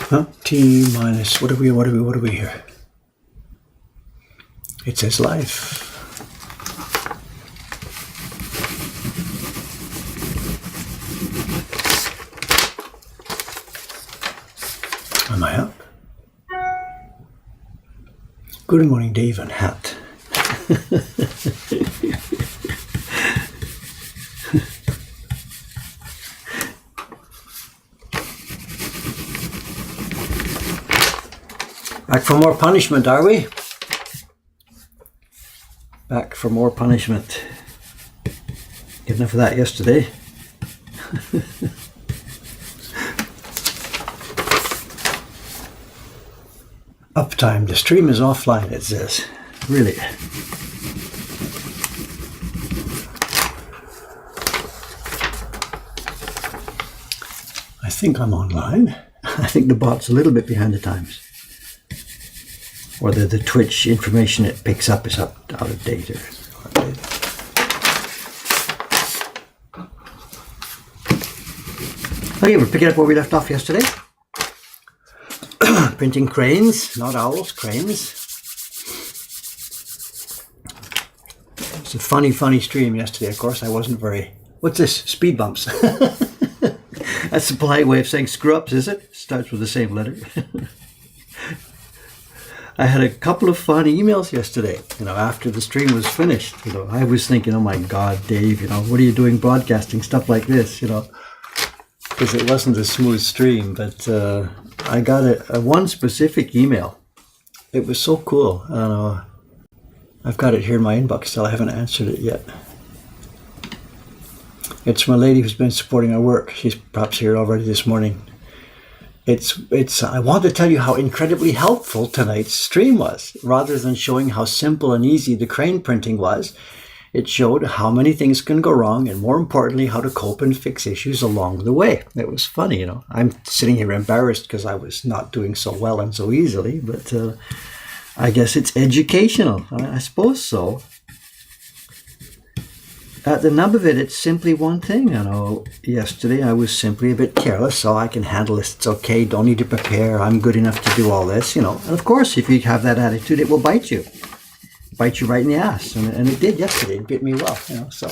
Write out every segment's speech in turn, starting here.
Huh? T minus, what are we here? It says life. Am I up? Good morning, Dave and Hat. Back for more punishment, are we? Back for more punishment. Get enough of that yesterday. Uptime. The stream is offline, it says. Really? I think I'm online. I think the bot's a little bit behind the times. Or the Twitch information it picks up is out of date. Okay, we're picking up where we left off yesterday. Printing cranes, not owls, cranes. It's a funny stream yesterday, of course. I wasn't very... What's this? Speed bumps. That's the polite way of saying screw ups, is it? Starts with the same letter. I had a couple of fun emails yesterday, after the stream was finished. I was thinking, oh my God, Dave, what are you doing broadcasting stuff like this, because it wasn't a smooth stream. But I got a one specific email. It was so cool. I've got it here in my inbox still. I haven't answered it yet. It's from a lady who's been supporting our work. She's perhaps here already this morning. I want to tell you how incredibly helpful tonight's stream was. Rather than showing how simple and easy the crane printing was, it showed how many things can go wrong and, more importantly, how to cope and fix issues along the way. It was funny, I'm sitting here embarrassed because I was not doing so well and so easily, but I guess it's educational. I suppose so. At the nub of it, it's simply one thing. Yesterday I was simply a bit careless, so I can handle this. It's okay, don't need to prepare. I'm good enough to do all this, And of course, if you have that attitude, it will bite you. Bite you right in the ass. And it did yesterday. It bit me well, so.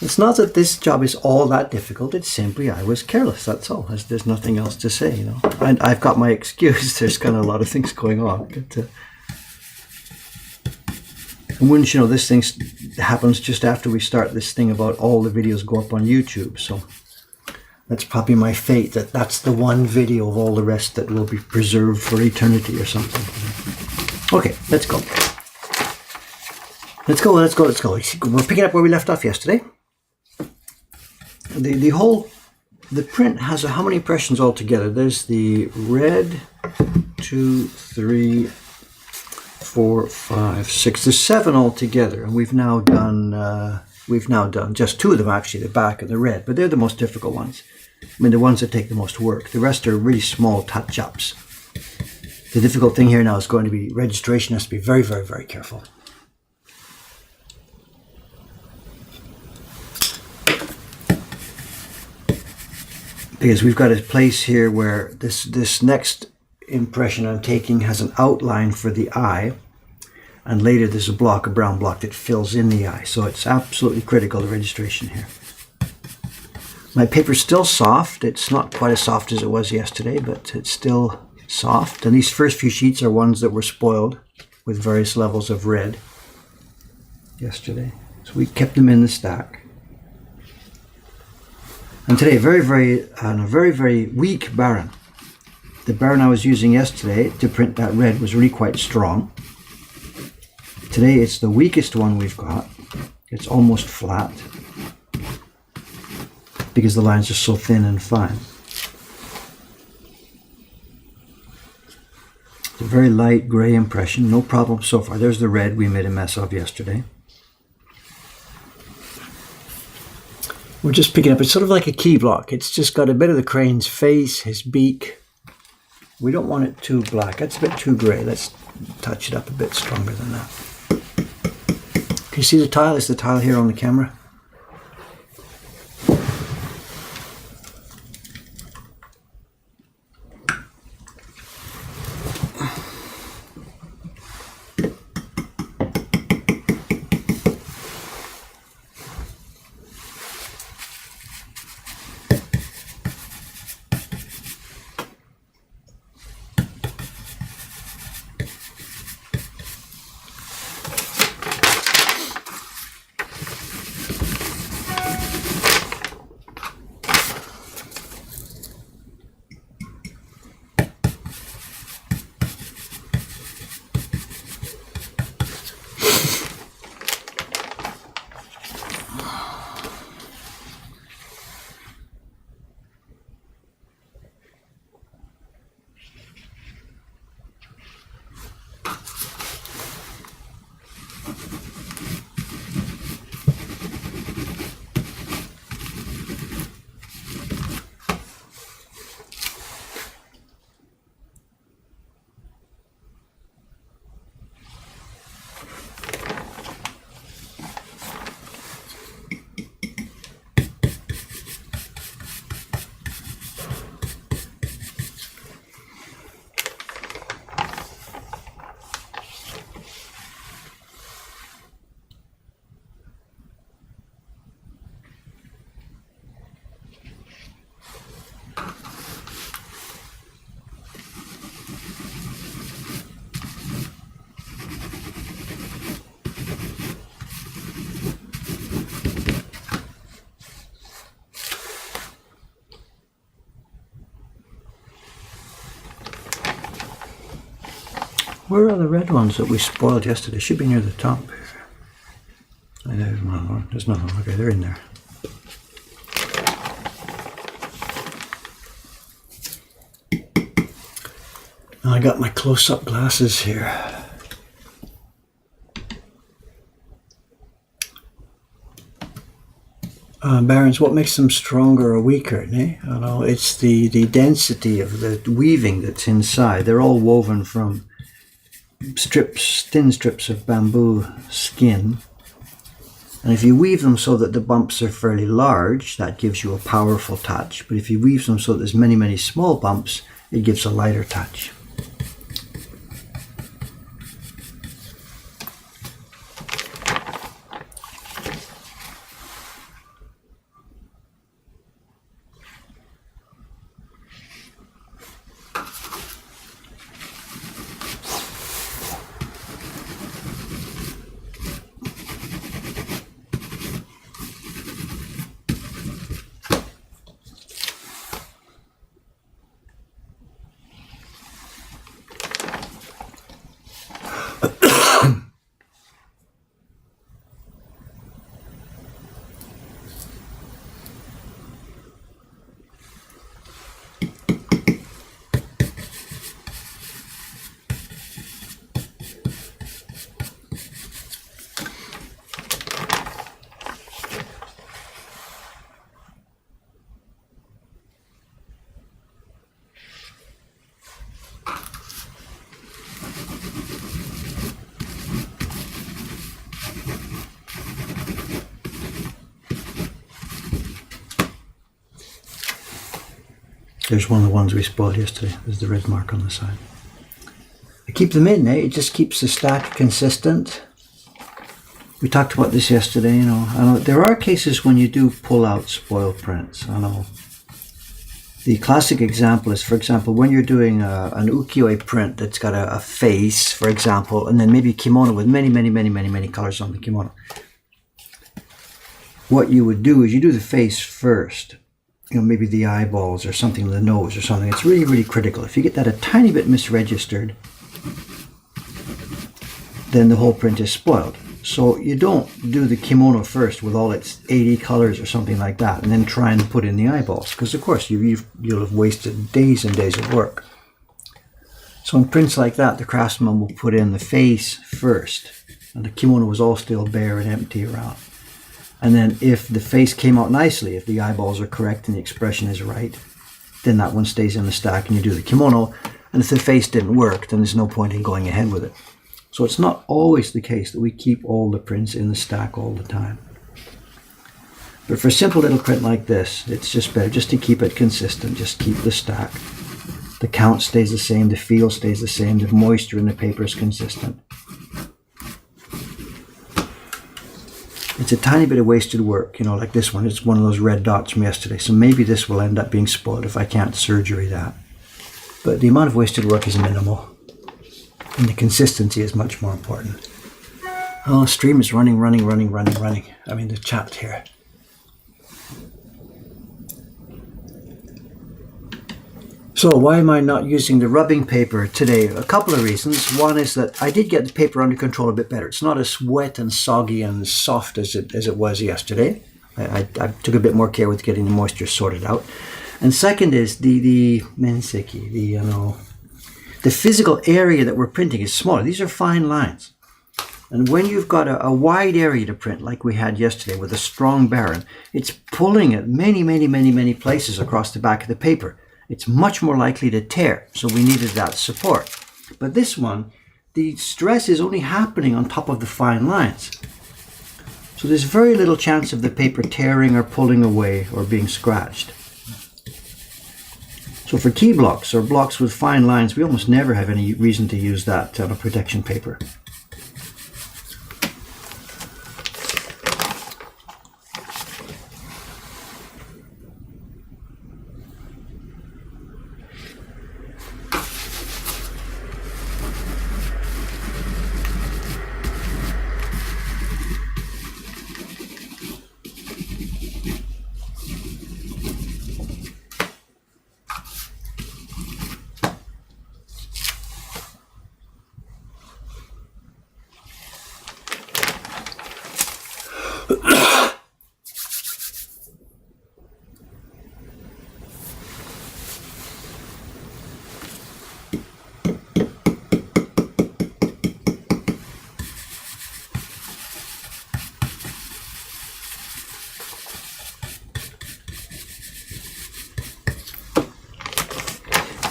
It's not that this job is all that difficult. It's simply I was careless, that's all. There's nothing else to say, And I've got my excuse. There's kind of a lot of things going on. But, and wouldn't you know, this thing happens just after we start this thing about all the videos go up on YouTube. So that's probably my fate, that's the one video of all the rest that will be preserved for eternity or something. Okay, let's go. Let's go. We're picking up where we left off yesterday. The print has how many impressions altogether? There's the red, 2, 3, 4, 5, 6. There's 7 altogether, and we've now done just 2 of them actually, the back and the red, but they're the most difficult ones. The ones that take the most work. The rest are really small touch-ups. The difficult thing here now is going to be registration. Has to be very, very, very careful. Because we've got a place here where this next impression I'm taking has an outline for the eye, and later there's a brown block that fills in the eye. So it's absolutely critical, the registration here. My paper's still soft. It's not quite as soft as it was yesterday, but it's still soft. And these first few sheets are ones that were spoiled with various levels of red yesterday. So we kept them in the stack. And today, very, very weak Baron. The Baron I was using yesterday to print that red was really quite strong. Today it's the weakest one we've got. It's almost flat because the lines are so thin and fine. It's a very light gray impression, no problem so far. There's the red we made a mess of yesterday. We're just picking up, it's sort of like a key block. It's just got a bit of the crane's face, his beak. We don't want it too black. That's a bit too gray. Let's touch it up a bit stronger than that. Can you see the tile? Is the tile here on the camera? Where are the red ones that we spoiled yesterday? Should be near the top. There's one. There's nothing. Okay, they're in there. Now I got my close-up glasses here. Barons, what makes them stronger or weaker? I know it's the density of the weaving that's inside. They're all woven from thin strips of bamboo skin. And if you weave them so that the bumps are fairly large, that gives you a powerful touch. But if you weave them so that there's many, many small bumps, it gives a lighter touch. There's one of the ones we spoiled yesterday. There's the red mark on the side. I keep them in, It just keeps the stack consistent. We talked about this yesterday, I know there are cases when you do pull out spoiled prints. I know. The classic example is, for example, when you're doing an ukiyo-e print that's got a face, for example, and then maybe kimono with many, many, many, many, many colors on the kimono. What you would do is you do the face first. Maybe the eyeballs or something, the nose or something. It's really, really critical. If you get that a tiny bit misregistered, then the whole print is spoiled. So you don't do the kimono first with all its 80 colors or something like that, and then try and put in the eyeballs, because of course you'll have wasted days and days of work. So in prints like that, the craftsman will put in the face first, and the kimono was all still bare and empty around. And then if the face came out nicely, if the eyeballs are correct and the expression is right, then that one stays in the stack and you do the kimono. And if the face didn't work, then there's no point in going ahead with it. So it's not always the case that we keep all the prints in the stack all the time. But for a simple little print like this, it's just better just to keep it consistent, just keep the stack. The count stays the same, the feel stays the same, the moisture in the paper is consistent. It's a tiny bit of wasted work, like this one. It's one of those red dots from yesterday. So maybe this will end up being spoiled if I can't surgery that. But the amount of wasted work is minimal. And the consistency is much more important. Oh, stream is running. I mean, the chat here. So why am I not using the rubbing paper today? A couple of reasons. One is that I did get the paper under control a bit better. It's not as wet and soggy and soft as it was yesterday. I took a bit more care with getting the moisture sorted out. And second is the menseki, the physical area that we're printing is smaller. These are fine lines. And when you've got a wide area to print, like we had yesterday with a strong baron, it's pulling at many, many, many, many places across the back of the paper. It's much more likely to tear, so we needed that support. But this one, the stress is only happening on top of the fine lines. So there's very little chance of the paper tearing or pulling away or being scratched. So for key blocks or blocks with fine lines, we almost never have any reason to use that on a protection paper.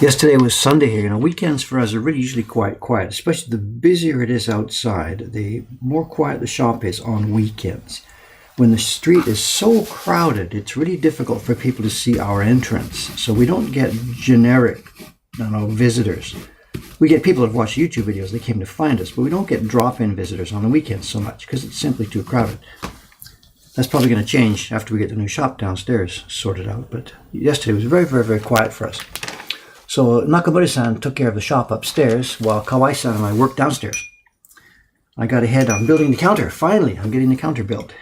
Yesterday was Sunday here. You know, weekends for us are really usually quite quiet, especially the busier it is outside, the more quiet the shop is on weekends. When the street is so crowded, it's really difficult for people to see our entrance. So we don't get generic, visitors. We get people that have watched YouTube videos, they came to find us, but we don't get drop-in visitors on the weekends so much because it's simply too crowded. That's probably going to change after we get the new shop downstairs sorted out, but yesterday was very, very, very quiet for us. So Nakaburi-san took care of the shop upstairs while Kawai-san and I worked downstairs. I got ahead on building the counter. Finally, I'm getting the counter built.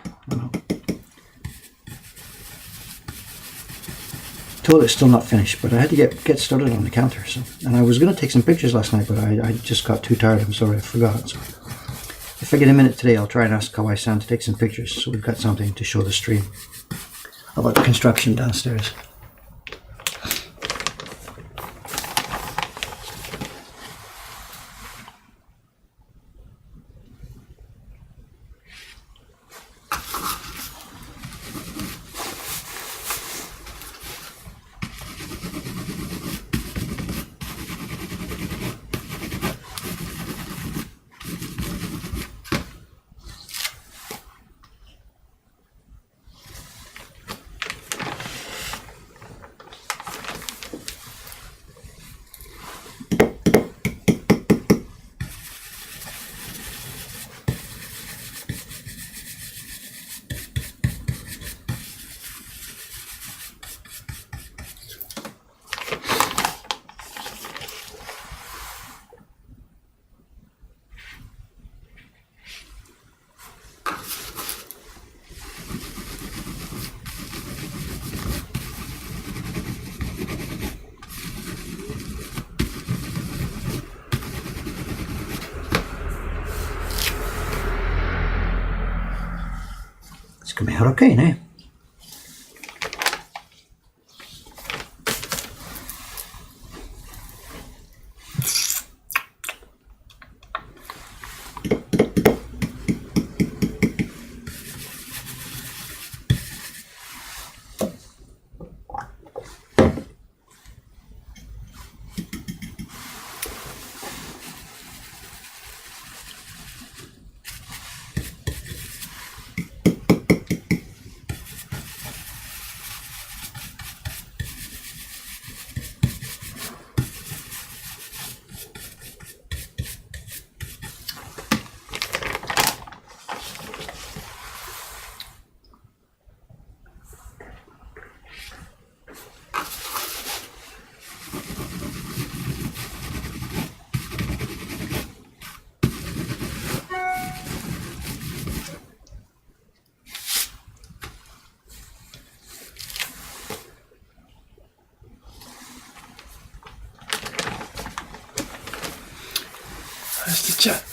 Toilet's still not finished, but I had to get started on the counter. And I was going to take some pictures last night, but I just got too tired. I'm sorry, I forgot. So if I get a minute today, I'll try and ask Kawai-san to take some pictures so we've got something to show the stream about the construction downstairs. Ska vi höra okej, nej?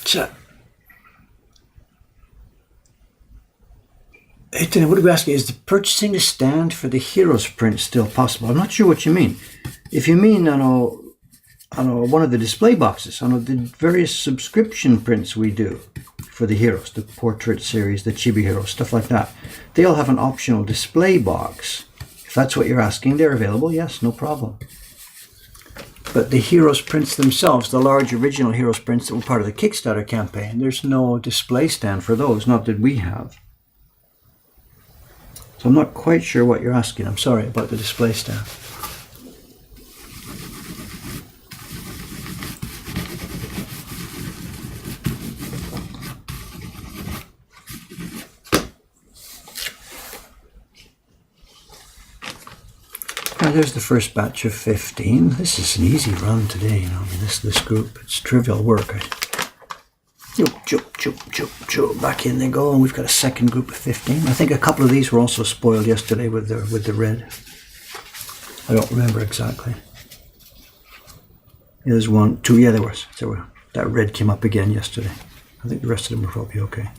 Chat. Hey, Tina, what are we asking? Is the purchasing a stand for the Heroes print still possible? I'm not sure what you mean. If you mean, one of the display boxes, the various subscription prints we do for the Heroes, the portrait series, the Chibi Heroes, stuff like that, they all have an optional display box. If that's what you're asking, they're available. Yes, no problem. But the Heroes prints themselves, the large original Heroes prints that were part of the Kickstarter campaign, there's no display stand for those, not that we have. So I'm not quite sure what you're asking. I'm sorry about the display stand. There's the first batch of 15. This is an easy run today, this group. It's trivial work. Back in they go, and we've got a second group of 15. I think a couple of these were also spoiled yesterday with the red. I don't remember exactly. There's 1, 2, yeah, there was. That red came up again yesterday. I think the rest of them were probably okay.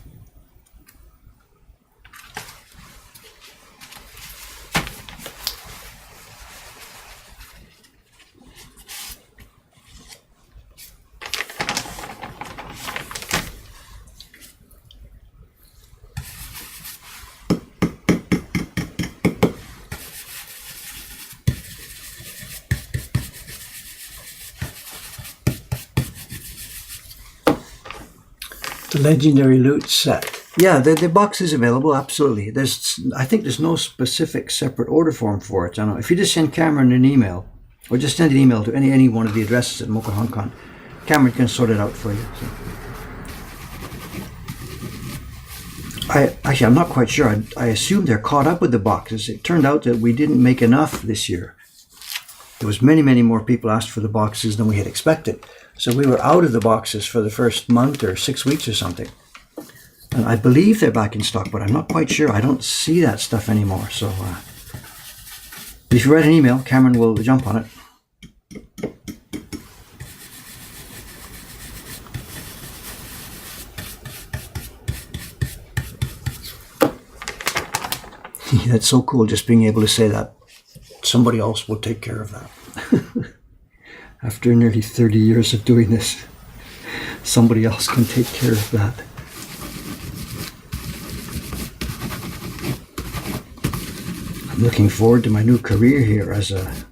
Legendary Loot set. Yeah, the box is available, absolutely. I think there's no specific separate order form for it. I don't know. If you just send Cameron an email, or just send an email to any one of the addresses at Mocha Hong Kong, Cameron can sort it out for you. So. I'm not quite sure. I assume they're caught up with the boxes. It turned out that we didn't make enough this year. There was many more people asked for the boxes than we had expected. So we were out of the boxes for the first month or 6 weeks or something. And I believe they're back in stock, but I'm not quite sure. I don't see that stuff anymore. So if you write an email, Cameron will jump on it. That's so cool, just being able to say that. Somebody else will take care of that. After nearly 30 years of doing this, somebody else can take care of that. I'm looking forward to my new career here as the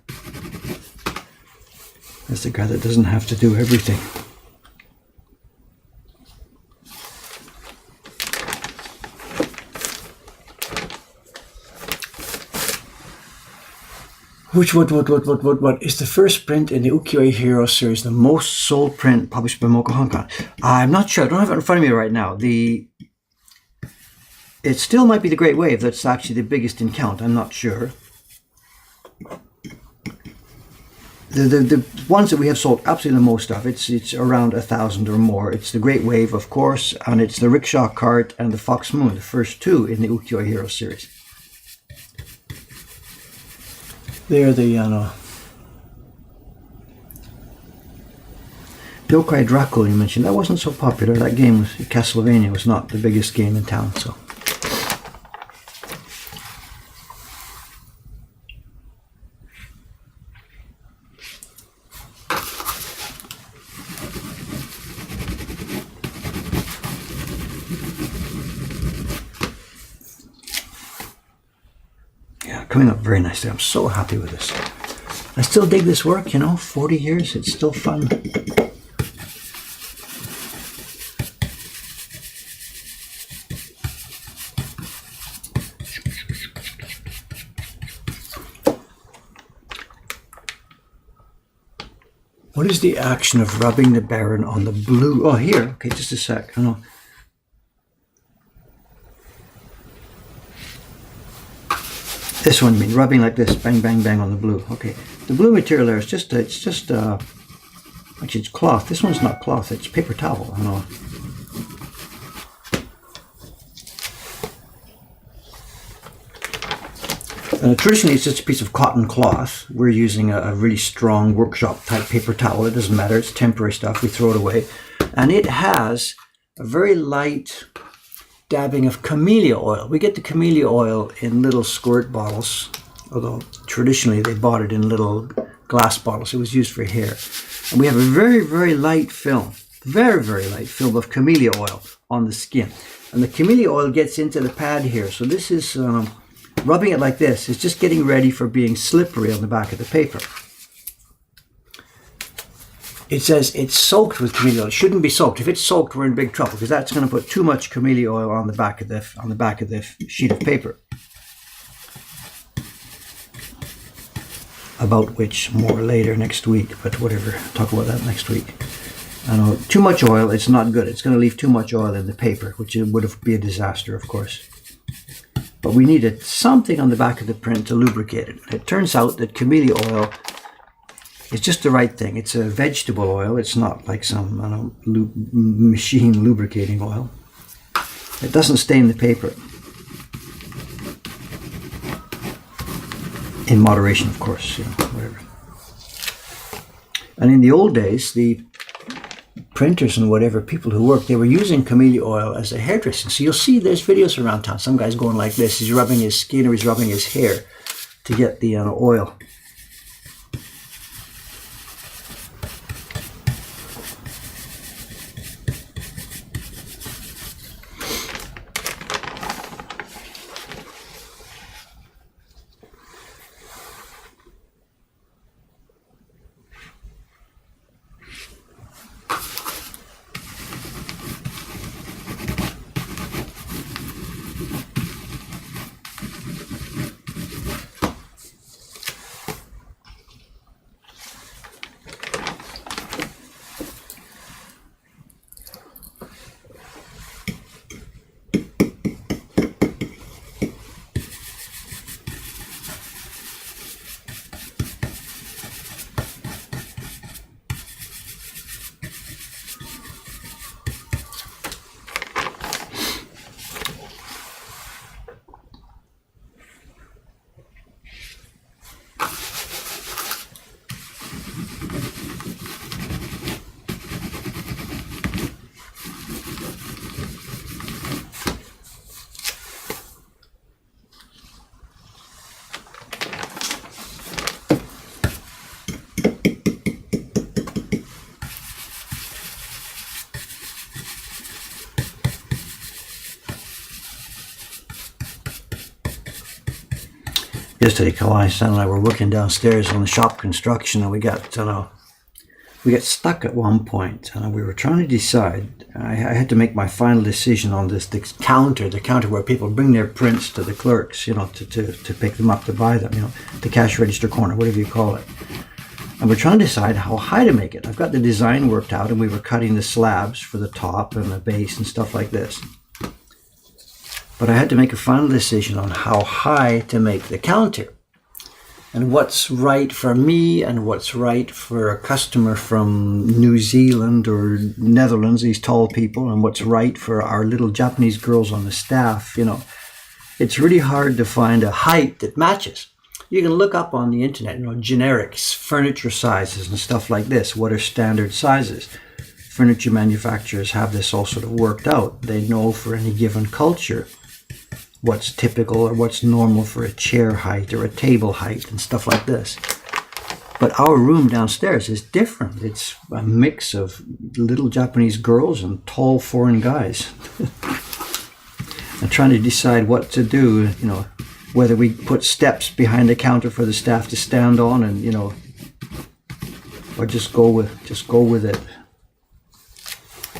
guy that doesn't have to do everything. What is the first print in the Ukiyo-e Hero series? The most sold print published by Mocha Hong Kong. I'm not sure. I don't have it in front of me right now. It still might be the Great Wave that's actually the biggest in count. I'm not sure. The ones that we have sold absolutely the most of, it's around 1,000 or more. It's the Great Wave, of course, and it's the Rickshaw Cart and the Fox Moon, the first two in the Ukiyo-e Hero series. They're the Yokai Dracula you mentioned, that wasn't so popular. That game, Castlevania, was not the biggest game in town, so. Yeah, coming up very nicely. I'm so happy with this. I still dig this work, 40 years, it's still fun. What is the action of rubbing the Baron on the blue? Oh, here. Okay, just a sec. I know. This one, rubbing like this, bang, bang, bang on the blue. Okay, the blue material there is actually it's cloth. This one's not cloth, it's paper towel. I know. Traditionally, it's just a piece of cotton cloth. We're using a really strong workshop type paper towel. It doesn't matter, it's temporary stuff. We throw it away. And it has a very light dabbing of camellia oil. We get the camellia oil in little squirt bottles, although traditionally they bought it in little glass bottles. It was used for hair. And we have a very light film, very light film of camellia oil on the skin. And the camellia oil gets into the pad here. So this is, rubbing it like this is just getting ready for being slippery on the back of the paper. It says it's soaked with camellia oil. It shouldn't be soaked. If it's soaked, we're in big trouble because that's going to put too much camellia oil on the back of the sheet of paper. About which more later next week, but whatever. Talk about that next week. I know too much oil. It's not good. It's going to leave too much oil in the paper, which would be a disaster, of course. But we needed something on the back of the print to lubricate it. It turns out that camellia oil is just the right thing. It's a vegetable oil. It's not like some machine lubricating oil. It doesn't stain the paper. In moderation, of course, whatever. And in the old days, the printers and whatever, people who worked, they were using camellia oil as a hairdressing. So you'll see there's videos around town. Some guy's going like this. He's rubbing his skin or he's rubbing his hair to get the oil. Yesterday, Kalai-san and I were working downstairs on the shop construction, and we got stuck at one point. We were trying to decide. I had to make my final decision on the counter where people bring their prints to the clerks, to pick them up, to buy them, the cash register corner, whatever you call it. And we're trying to decide how high to make it. I've got the design worked out, and we were cutting the slabs for the top and the base and stuff like this. But I had to make a final decision on how high to make the counter. And what's right for me and what's right for a customer from New Zealand or Netherlands, these tall people, and what's right for our little Japanese girls on the staff, It's really hard to find a height that matches. You can look up on the internet, generics, furniture sizes and stuff like this. What are standard sizes? Furniture manufacturers have this all sort of worked out. They know for any given culture what's typical or what's normal for a chair height or a table height and stuff like this. But our room downstairs is different. It's a mix of little Japanese girls and tall foreign guys. I'm trying to decide what to do, whether we put steps behind the counter for the staff to stand on and, or just go with it.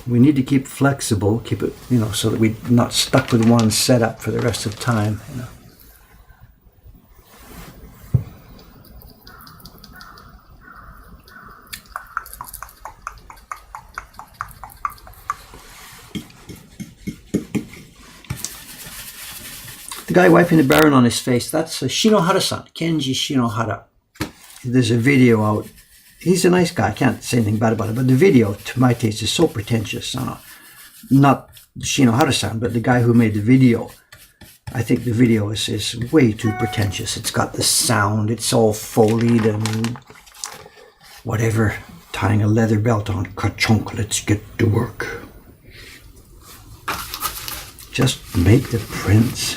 We need to keep flexible, keep it, so that we're not stuck with one setup for the rest of the time, The guy wiping the Baron on his face, that's Shinohara-san, Kenji Shinohara. There's a video out. He's a nice guy. I can't say anything bad about it. But the video, to my taste, is so pretentious. Not Shinohara-san, but the guy who made the video. I think the video is way too pretentious. It's got the sound. It's all Foleyed and whatever. Tying a leather belt on. Ka-chunk, let's get to work. Just make the prints.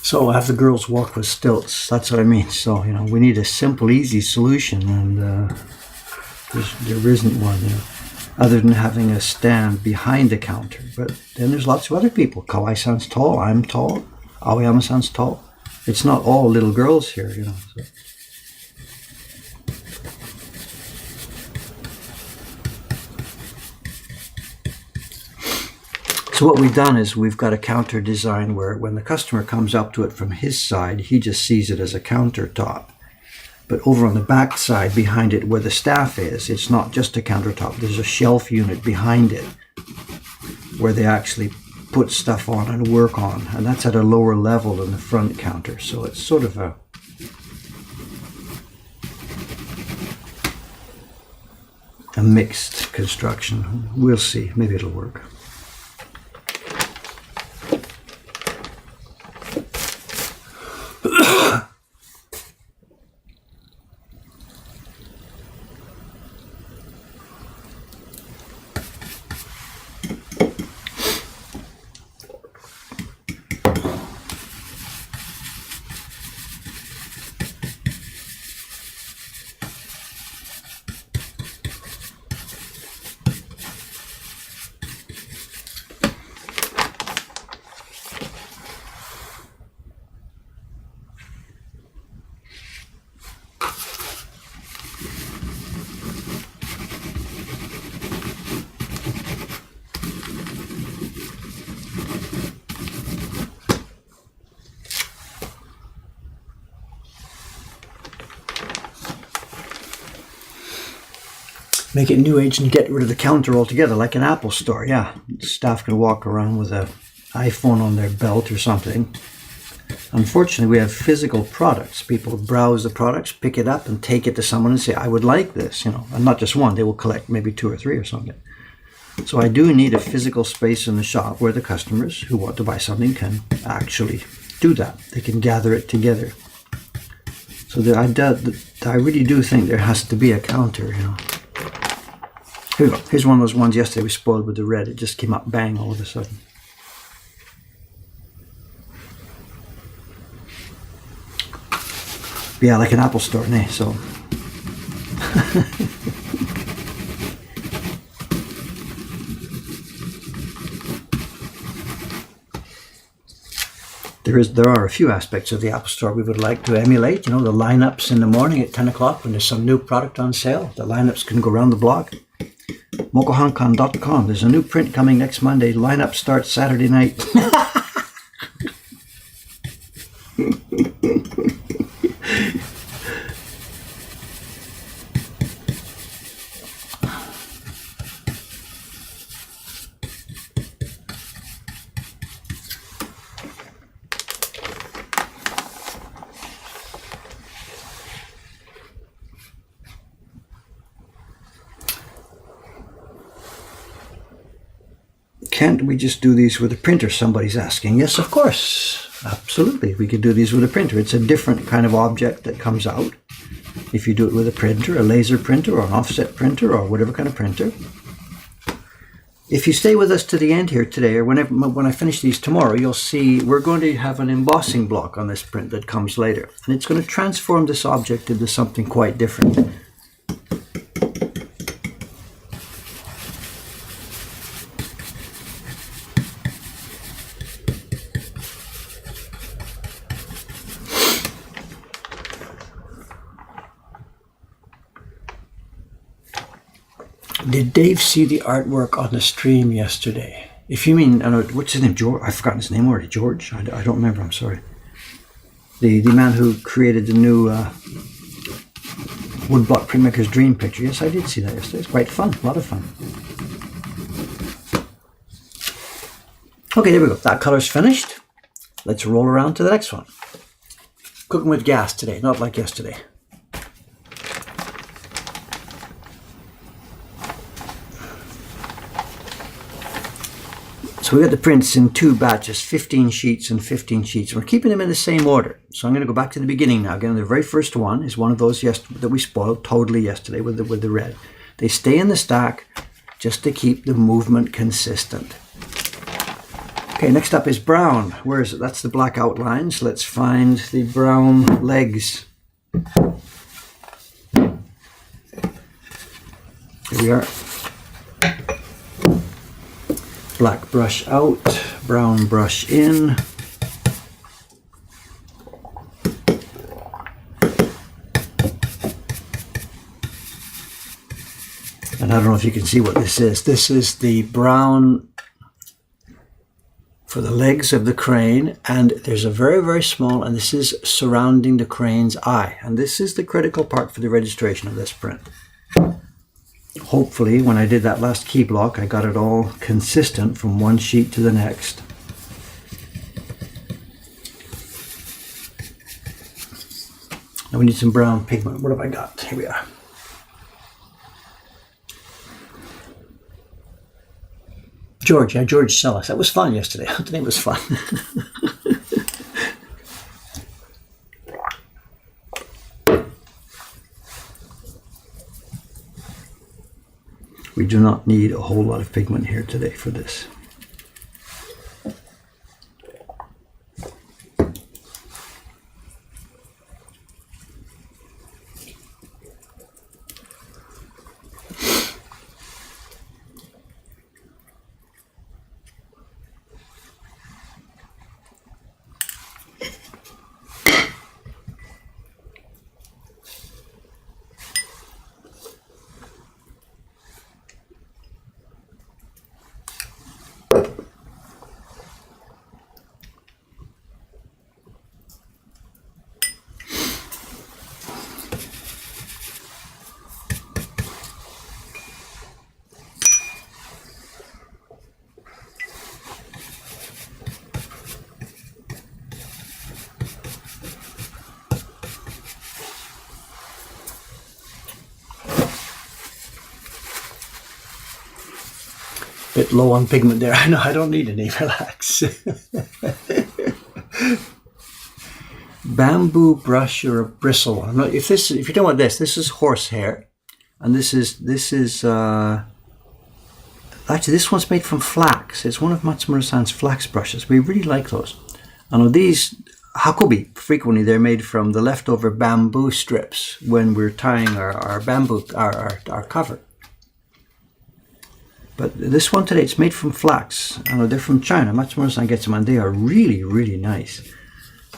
So have the girls walk with stilts. That's what I mean. So, we need a simple, easy solution, and there isn't one, other than having a stand behind the counter. But then there's lots of other people. Kawai-san's tall, I'm tall, Aoyama-san's tall. It's not all little girls here, So. So what we've done is we've got a counter design where when the customer comes up to it from his side, he just sees it as a countertop. But over on the back side, behind it where the staff is, it's not just a countertop. There's a shelf unit behind it where they actually put stuff on and work on. And that's at a lower level than the front counter. So it's sort of a mixed construction. We'll see. Maybe it'll work. Make it new age and get rid of the counter altogether, like an Apple store. Yeah, staff can walk around with an iPhone on their belt or something. Unfortunately, we have physical products. People browse the products, pick it up, and take it to someone and say, I would like this, And not just one, they will collect maybe 2 or 3 or something. So I do need a physical space in the shop where the customers who want to buy something can actually do that. They can gather it together. So I really do think there has to be a counter, Here we go. Here's one of those ones yesterday we spoiled with the red. It just came up bang all of a sudden. Yeah, like an Apple store, eh? So. There are a few aspects of the Apple Store we would like to emulate. You know, the lineups in the morning at 10 o'clock when there's some new product on sale. The lineups can go around the block. MocoHongKong.com. There's a new print coming next Monday. Lineup starts Saturday night. Can't we just do these with a printer? Somebody's asking. Yes, of course. Absolutely. We could do these with a printer. It's a different kind of object that comes out. If you do it with a printer, a laser printer or an offset printer or whatever kind of printer. If you stay with us to the end here today, or when I finish these tomorrow, you'll see we're going to have an embossing block on this print that comes later. And it's going to transform this object into something quite different. Did Dave see the artwork on the stream yesterday? If you mean, what's his name? George? I've forgotten his name already. George? I don't remember. I'm sorry. The man who created the new Woodblock Printmaker's Dream picture. Yes, I did see that yesterday. It's quite fun. A lot of fun. Okay, there we go. That color's finished. Let's roll around to the next one. Cooking with gas today, not like yesterday. So we got the prints in 2 batches, 15 sheets and 15 sheets. We're keeping them in the same order. So I'm going to go back to the beginning now. Again, the very first one is one of those that we spoiled totally yesterday with the red. They stay in the stack just to keep the movement consistent. Okay, next up is brown. Where is it? That's the black outlines. Let's find the brown legs. Here we are. Black brush out, brown brush in. And I don't know if you can see what this is. This is the brown for the legs of the crane, and there's a very, very small, and this is surrounding the crane's eye. And this is the critical part for the registration of this print. Hopefully, when I did that last key block, I got it all consistent from one sheet to the next. Now we need some brown pigment. What have I got? Here we are. George, yeah, George Sellis. That was fun yesterday. Today was fun. We do not need a whole lot of pigment here today for this. Bit low on pigment there. I know, I don't need any, relax. Bamboo brush or a bristle. I'm not, if you're talking about this is horsehair, and this is actually this one's made from flax. It's one of Matsumura-san's flax brushes. We really like those. I know these Hakobi, frequently they're made from the leftover bamboo strips when we're tying our bamboo, our cover. But this one today, it's made from flax. I know they're from China. Matsumoto-san gets them, and they are really, really nice.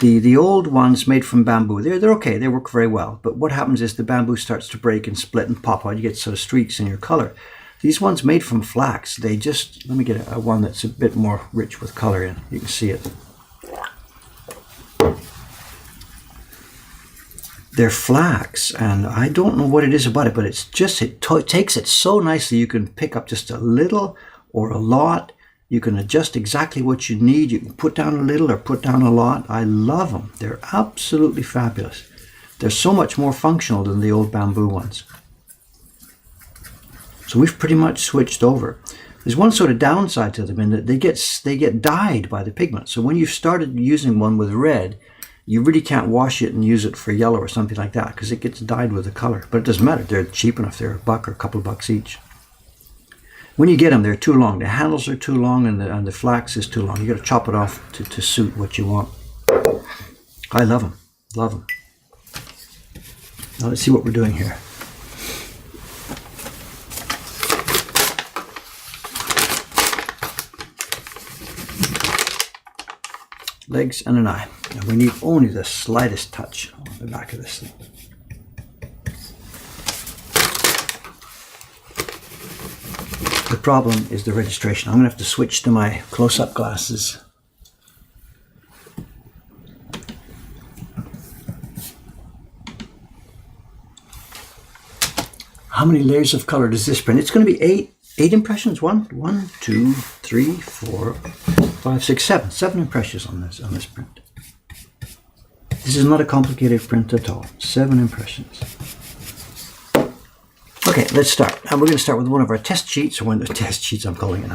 The old ones made from bamboo, they're okay. They work very well. But what happens is the bamboo starts to break and split and pop out. You get sort of streaks in your color. These ones made from flax, they just, let me get a one that's a bit more rich with color in. You can see it. They're flax, and I don't know what it is about it, but it's just, it takes it so nicely. You can pick up just a little or a lot. You can adjust exactly what you need. You can put down a little or put down a lot. I love them. They're absolutely fabulous. They're so much more functional than the old bamboo ones. So we've pretty much switched over. There's one sort of downside to them in that they get dyed by the pigment. So when you've started using one with red, you really can't wash it and use it for yellow or something like that because it gets dyed with the color. But it doesn't matter. They're cheap enough. They're $1 or a couple of bucks each. When you get them, they're too long. The handles are too long and the flax is too long. You got to chop it off to suit what you want. I love them. Love them. Now let's see what we're doing here. Legs and an eye. And we need only the slightest touch on the back of this thing. The problem is the registration. I'm going to have to switch to my close-up glasses. How many layers of color does this print? It's going to be eight impressions. One, two, three, 4, 5, 6, 7. 7 impressions on this print. This is not a complicated print at all. 7 impressions. Okay, let's start. And we're going to start with one of our test sheets, or one of the test sheets I'm calling it.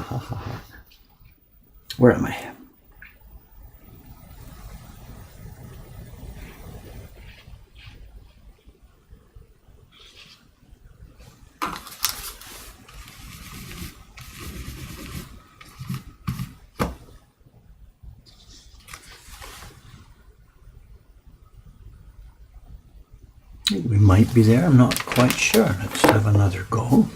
Where am I? We might be there, I'm not quite sure. Let's have another go.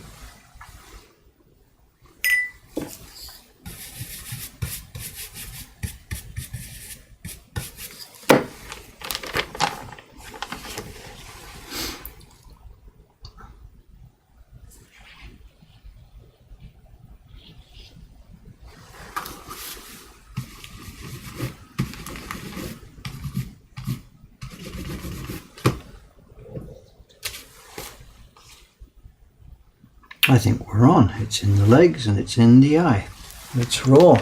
I think we're on. It's in the legs and it's in the eye. Let's roll.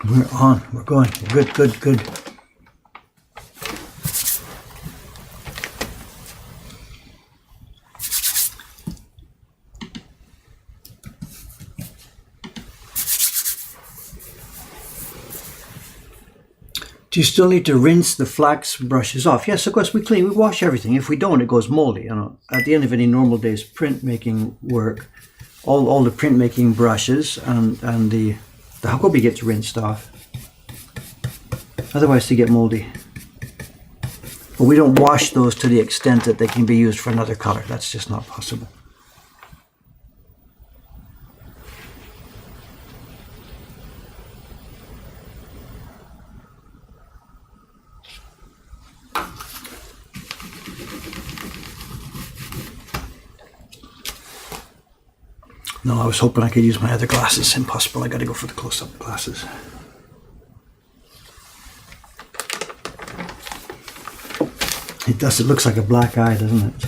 We're on. We're going. Good, good, good. Do you still need to rinse the flax brushes off? Yes, of course, we wash everything. If we don't, it goes moldy. You know, at the end of any normal day's printmaking work, all the printmaking brushes and the Hakobi gets rinsed off. Otherwise they get moldy. But we don't wash those to the extent that they can be used for another color. That's just not possible. No, I was hoping I could use my other glasses. Impossible. I got to go for the close-up glasses. It does. It looks like a black eye, doesn't it? So.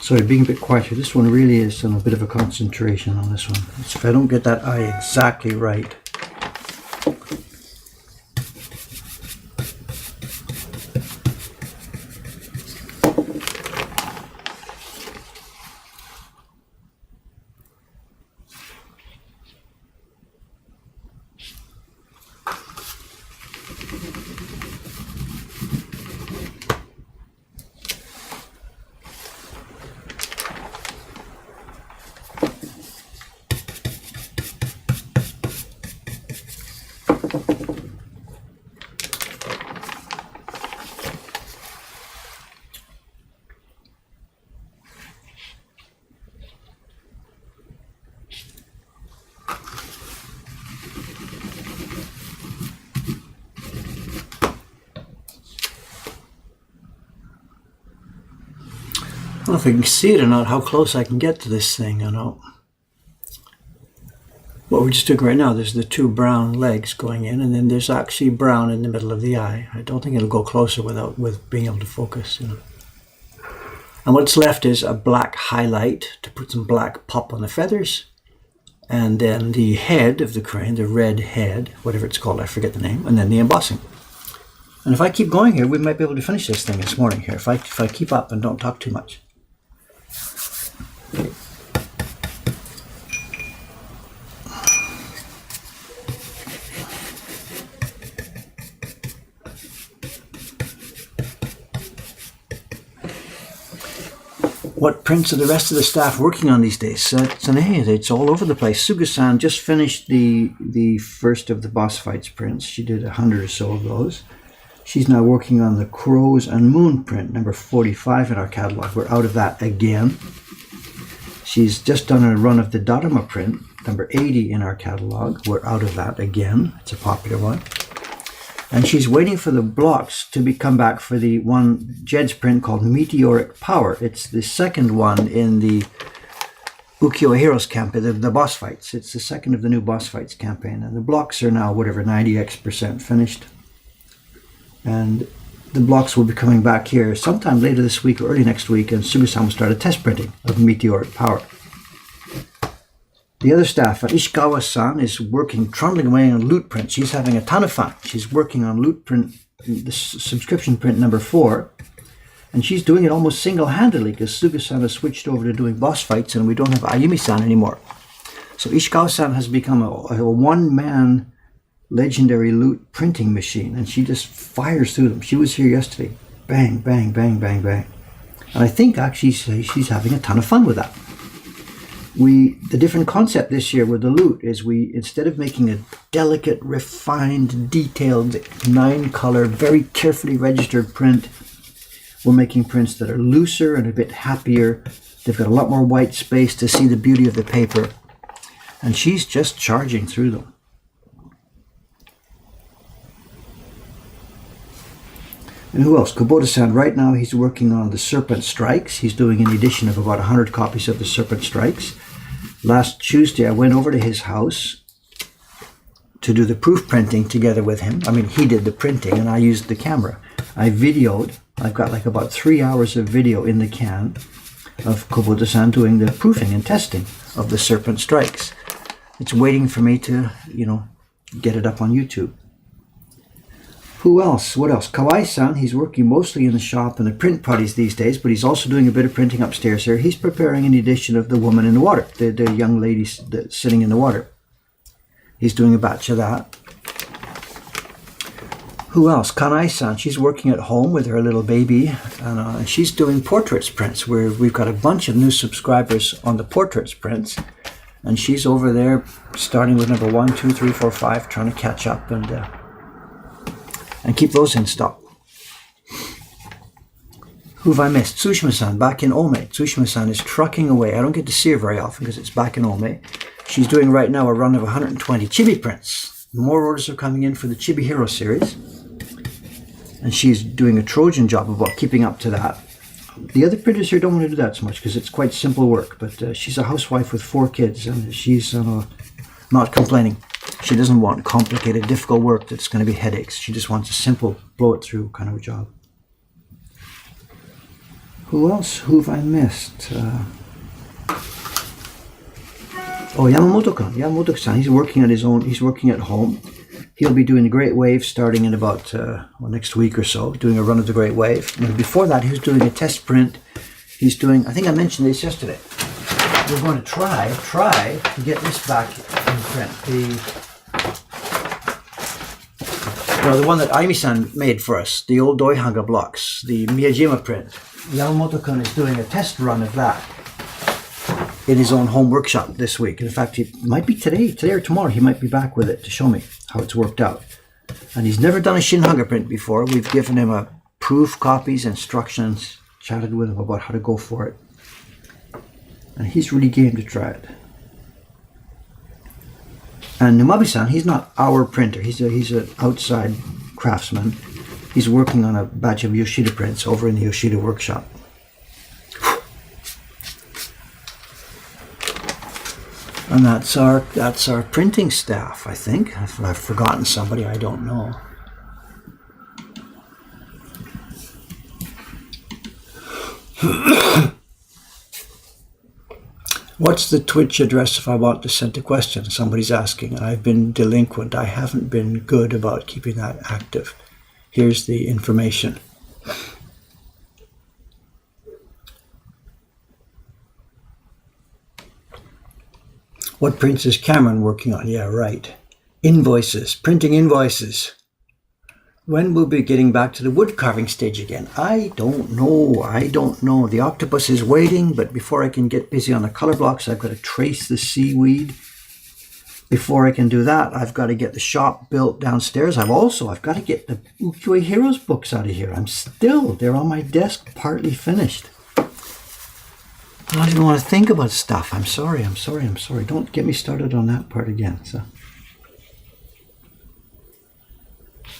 Sorry, being a bit quiet here. This one really is a bit of a concentration on this one. If I don't get that eye exactly right. I don't know if I can see it or not, how close I can get to this thing, I know. What we're just doing right now, there's the two brown legs going in, and then there's actually brown in the middle of the eye. I don't think it'll go closer with being able to focus, you know. And what's left is a black highlight to put some black pop on the feathers, and then the head of the crane, the red head, whatever it's called, I forget the name, and then the embossing. And if I keep going here, we might be able to finish this thing this morning here, if I keep up and don't talk too much. What prints are the rest of the staff working on these days? It's all over the place. Suga-san just finished the first of the boss fights prints. She did 100 or so of those. She's now working on the Crows and Moon print, number 45 in our catalog. We're out of that again. She's just done a run of the Daruma print, number 80 in our catalog. We're out of that again. It's a popular one. And she's waiting for the blocks to come back for the one Jed's print called Meteoric Power. It's the second one in the Ukiyo Heroes campaign, the boss fights. It's the second of the new boss fights campaign. And the blocks are now, 90x% finished. And the blocks will be coming back here sometime later this week or early next week, and Suga-san will start a test printing of Meteoric Power. The other staff, Ishikawa-san, is working, trundling away on loot print. She's having a ton of fun. She's working on loot print, the subscription print number 4, and she's doing it almost single-handedly because Suga-san has switched over to doing boss fights and we don't have Ayumi-san anymore. So Ishikawa-san has become a one-man legendary loot printing machine, and she just fires through them. She was here yesterday. Bang, bang, bang, bang, bang. And I think actually she's having a ton of fun with that. The different concept this year with the Loot is instead of making a delicate, refined, detailed, 9-color, very carefully registered print, we're making prints that are looser and a bit happier. They've got a lot more white space to see the beauty of the paper. And she's just charging through them. And who else? Kubota-san, right now he's working on the Serpent Strikes. He's doing an edition of about 100 copies of the Serpent Strikes. Last Tuesday I went over to his house to do the proof printing together with him. I mean, he did the printing and I used the camera. I videoed. I've got like about 3 hours of video in the can of Kubota-san doing the proofing and testing of the Serpent Strikes. It's waiting for me to, get it up on YouTube. Who else? What else? Kawai-san, he's working mostly in the shop and the print parties these days, but he's also doing a bit of printing upstairs here. He's preparing an edition of The Woman in the Water, the young lady sitting in the water. He's doing a batch of that. Who else? Kanai-san, she's working at home with her little baby, and she's doing portraits prints, where we've got a bunch of new subscribers on the portraits prints, and she's over there starting with number 1, 2, 3, 4, 5, trying to catch up and keep those in stock. Who have I missed? Tsushima-san, back in Ome. Tsushima-san is trucking away. I don't get to see her very often because it's back in Ome. She's doing right now a run of 120 chibi prints. More orders are coming in for the Chibi Hero series. And she's doing a Trojan job about keeping up to that. The other printers here don't want to do that so much because it's quite simple work. But she's a housewife with 4 kids and she's not complaining. She doesn't want complicated, difficult work that's going to be headaches. She just wants a simple, blow it through kind of a job. Who else? Who have I missed? Yamamoto-kun. Yamamoto-san, he's working on his own. He's working at home. He'll be doing the Great Wave starting in about next week or so, doing a run of the Great Wave. And before that, he was doing a test print. He's doing, I think I mentioned this yesterday. We're going to try to get this back in print. The one that Aimi-san made for us, the old Doihanga blocks, the Miyajima print. Yamamoto-kun is doing a test run of that in his own home workshop this week. In fact, it might be today or tomorrow, he might be back with it to show me how it's worked out. And he's never done a Shinhanga print before. We've given him a proof copies, instructions, chatted with him about how to go for it. And he's really game to try it. And Numabi-san, he's not our printer. He's an outside craftsman. He's working on a batch of Yoshida prints over in the Yoshida workshop. And that's our printing staff, I think. If I've forgotten somebody, I don't know. What's the Twitch address if I want to send a question? Somebody's asking. I've been delinquent. I haven't been good about keeping that active. Here's the information. What prints is Cameron working on? Yeah, right. Invoices, printing invoices. When we'll be getting back to the wood carving stage again? I don't know. The octopus is waiting, but before I can get busy on the color blocks, I've got to trace the seaweed. Before I can do that, I've got to get the shop built downstairs. I've got to get the Ukiyo Heroes books out of here. They're on my desk, partly finished. I don't even want to think about stuff. I'm sorry. Don't get me started on that part again. So.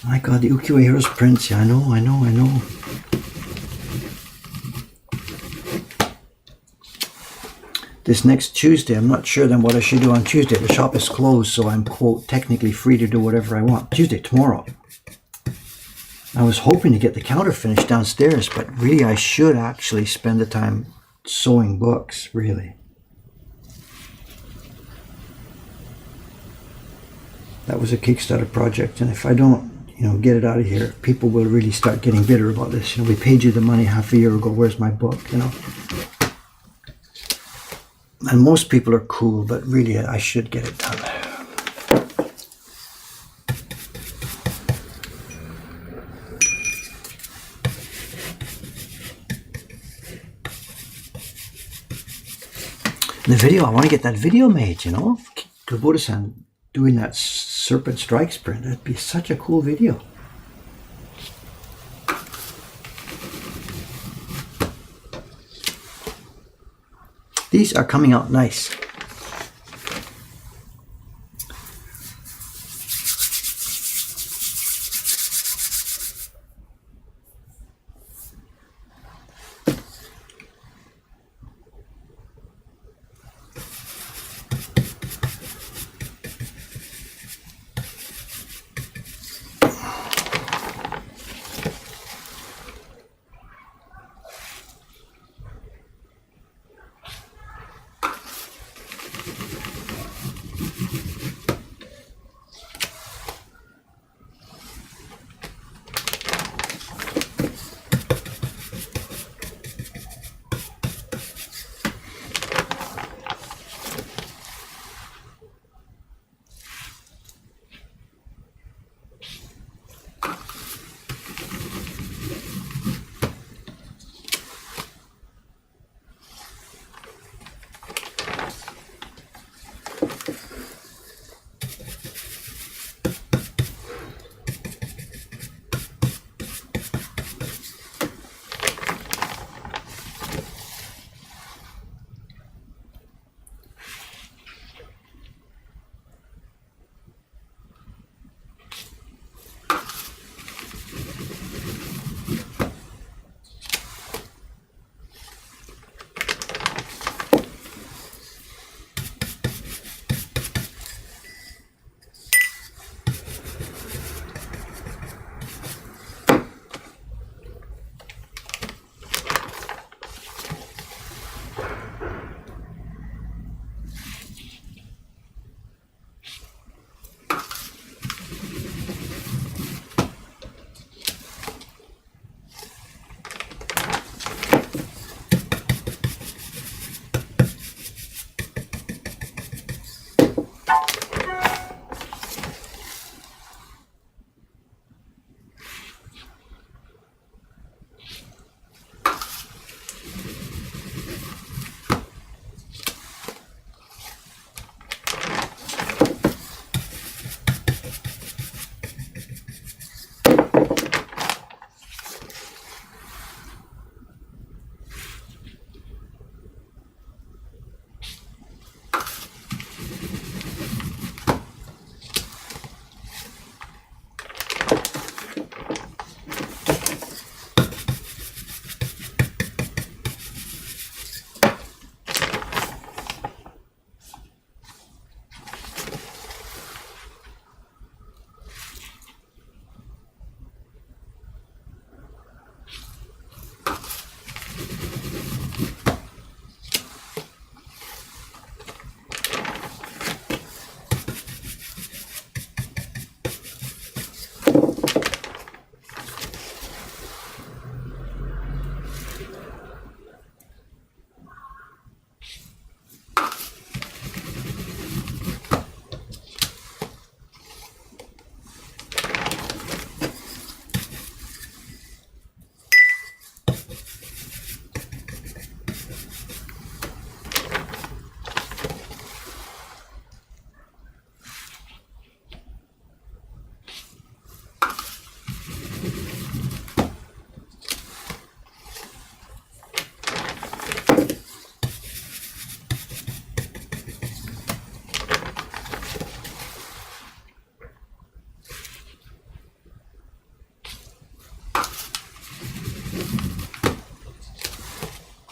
My God, the Ukiyo Heroes prints. Yeah, I know. This next Tuesday, I'm not sure then what I should do on Tuesday. The shop is closed, so I'm, quote, technically free to do whatever I want. Tuesday, tomorrow. I was hoping to get the counter finished downstairs, but really I should actually spend the time sewing books, really. That was a Kickstarter project, and if I don't, get it out of here, people will really start getting bitter about this. We paid you the money half a year ago, where's my book, And most people are cool, but really I should get it done. The video, I want to get that video made, you know? Kubota-san doing that Serpent Strikes print. That'd be such a cool video. These are coming out nice.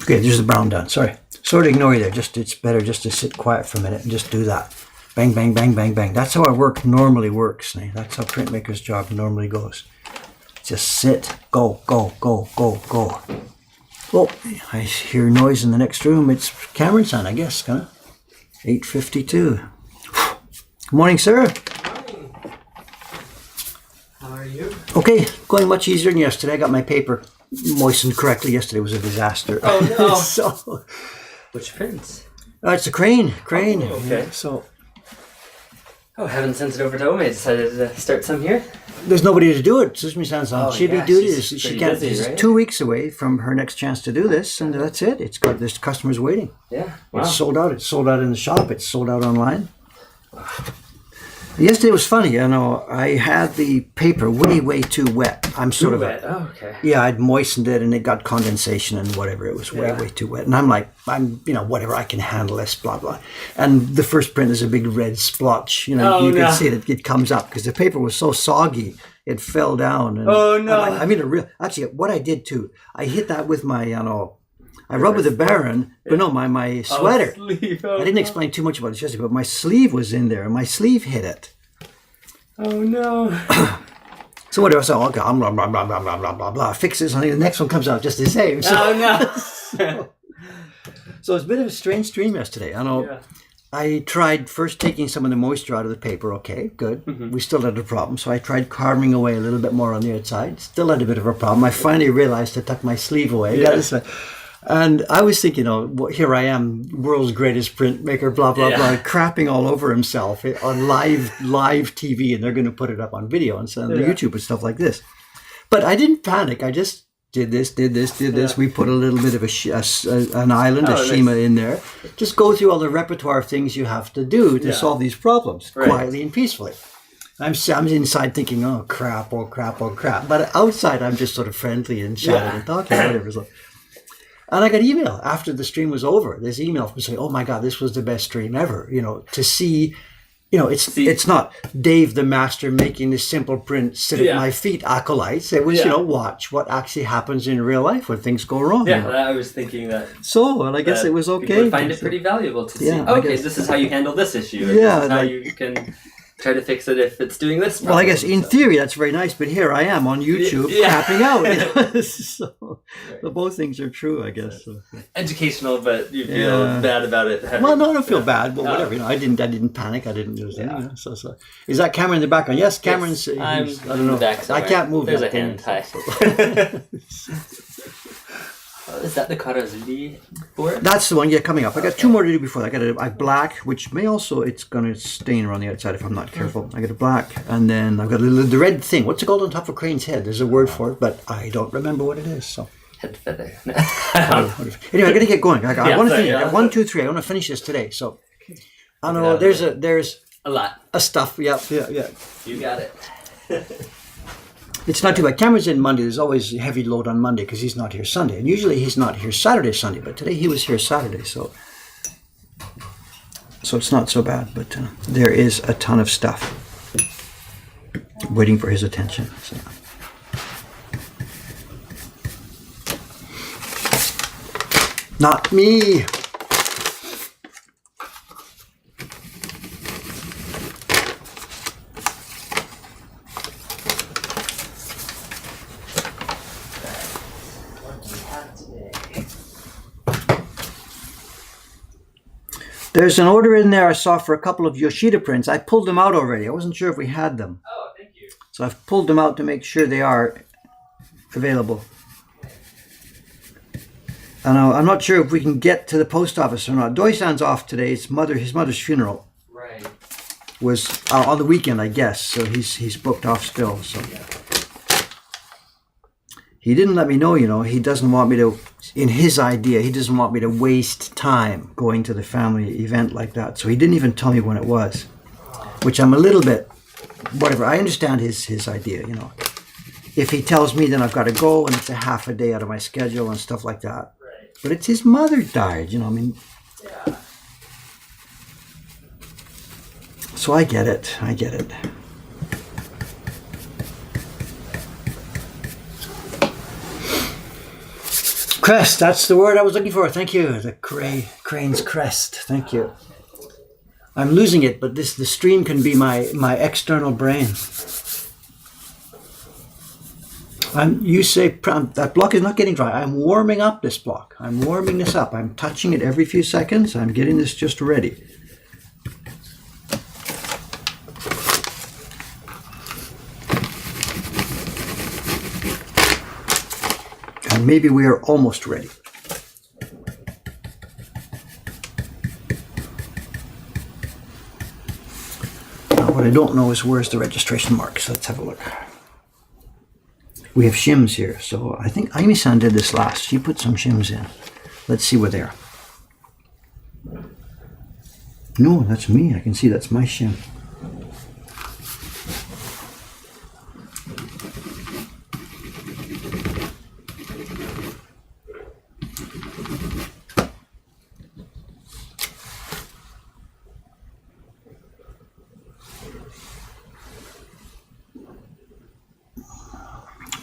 Okay, there's the brown done. Sorry. Sort of ignore you there. It's better just to sit quiet for a minute and just do that. Bang, bang, bang, bang, bang. That's how our work normally works. That's how printmaker's job normally goes. Just sit, go, go, go, go, go. Oh, I hear noise in the next room. It's Cameron-san, I guess, kind of. 8:52. Good morning, sir. Morning. How are you? Okay, going much easier than yesterday. I got my paper moistened correctly. Yesterday was a disaster. Oh, no. So, Which prints? it's a crane. Oh, okay. So Oh, having sent it over to Ome, I decided to start some here. There's nobody to do it. Sushmi-san's on chibi yeah, duty. she's She pretty can't. busy, She's right? 2 weeks away from her next chance to do this, and that's it. There's customers waiting. Yeah, wow. It's sold out. It's sold out in the shop. It's sold out online. Yesterday was funny. You know, I had the paper way too wet. I'm sort of wet. Oh, okay. yeah. I'd moistened it, and it got condensation and whatever. It was way too wet. And I'm like, whatever. I can handle this. Blah blah. And the first print is a big red splotch. You know, you can see it comes up because the paper was so soggy. It fell down. And Oh, no. Actually, what I did too, I hit that with my, I rubbed with the Baron, but no, my sweater. Sleeve. I didn't explain too much about it yesterday, but my sleeve was in there, and my sleeve hit it. Oh, no. So whatever, so okay, blah, blah, blah, blah, blah, blah, blah, blah, fix this, and the next one comes out just the same. So, Oh, no. so it's a bit of a strange stream yesterday. Yeah. I tried first taking some of the moisture out of the paper. Okay, good. We still had a problem. So I tried carving away a little bit more on the outside. Still had a bit of a problem. I finally realized to tuck my sleeve away. Yeah. And I was thinking, here I am, world's greatest printmaker, blah, blah, blah, crapping all over himself on live TV. And they're going to put it up on video and send on YouTube and stuff like this. But I didn't panic. I just did this. We put a little bit of an island, a Shima in there. Just go through all the repertoire of things you have to do to solve these problems quietly and peacefully. I'm inside thinking, oh crap. But outside, I'm just sort of friendly and chatting and talking, whatever. So. And I got email after the stream was over. This email from saying, oh my God, this was the best stream ever. To see. It's not Dave the master making this simple print sit at my feet acolytes. It was, watch what actually happens in real life when things go wrong. Yeah, I was thinking that. So, and I guess it was okay. People would find it pretty valuable to see. Okay, this is how you handle this issue. This is how you can try to fix it if it's doing this problem. Well, I guess in theory that's very nice, but here I am on YouTube crapping out. So both things are true, I guess. So. Educational, but you feel bad about it. Well, no, I don't feel bad, but whatever. I didn't panic. I didn't do anything. So is that Cameron in the background? Yes, Cameron's. I'm I don't know. I can't move. There's that a hand thing. tie. Is that the Karazudi board? That's the one. Yeah, coming up. I got two more to do before that. I got a black, which may also it's going to stain around the outside if I'm not careful. I got a black, and then I've got the red thing. What's it called on top of Crane's head? There's a word for it, but I don't remember what it is. So. Head feather. Anyway, I got to get going. I want to finish. I got 1, 2, 3. I want to finish this today. So, I don't know. There's a lot of stuff. Yeah. You got it. It's not too bad. Cameron's in Monday. There's always a heavy load on Monday because he's not here Sunday, and usually he's not here Saturday, Sunday. But today he was here Saturday, so it's not so bad. But there is a ton of stuff waiting for his attention. So. Not me. There's an order in there I saw for a couple of Yoshida prints. I pulled them out already. I wasn't sure if we had them. Oh, thank you. So I've pulled them out to make sure they are available. And I'm not sure if we can get to the post office or not. Doi-san's off today. It's his mother's funeral. Right. Was on the weekend, I guess. So he's booked off still. So he didn't let me know. He doesn't want me to. In his idea, he doesn't want me to waste time going to the family event like that. So he didn't even tell me when it was, which I'm a little bit whatever. I understand his idea. If he tells me, then I've got to go, and it's a half a day out of my schedule and stuff like that. Right. But it's his mother died. I mean. Yeah. So I get it. Crest, that's the word I was looking for. Thank you. The crane's crest. Thank you. I'm losing it, but the stream can be my external brain. You say that block is not getting dry. I'm warming up this block. I'm warming this up. I'm touching it every few seconds. I'm getting this just ready. And maybe we are almost ready. Now, I don't know is where's the registration mark. So let's have a look. We have shims here. So I think Aimi-san did this last. She put some shims in. Let's see where they are. No, that's me. I can see that's my shim.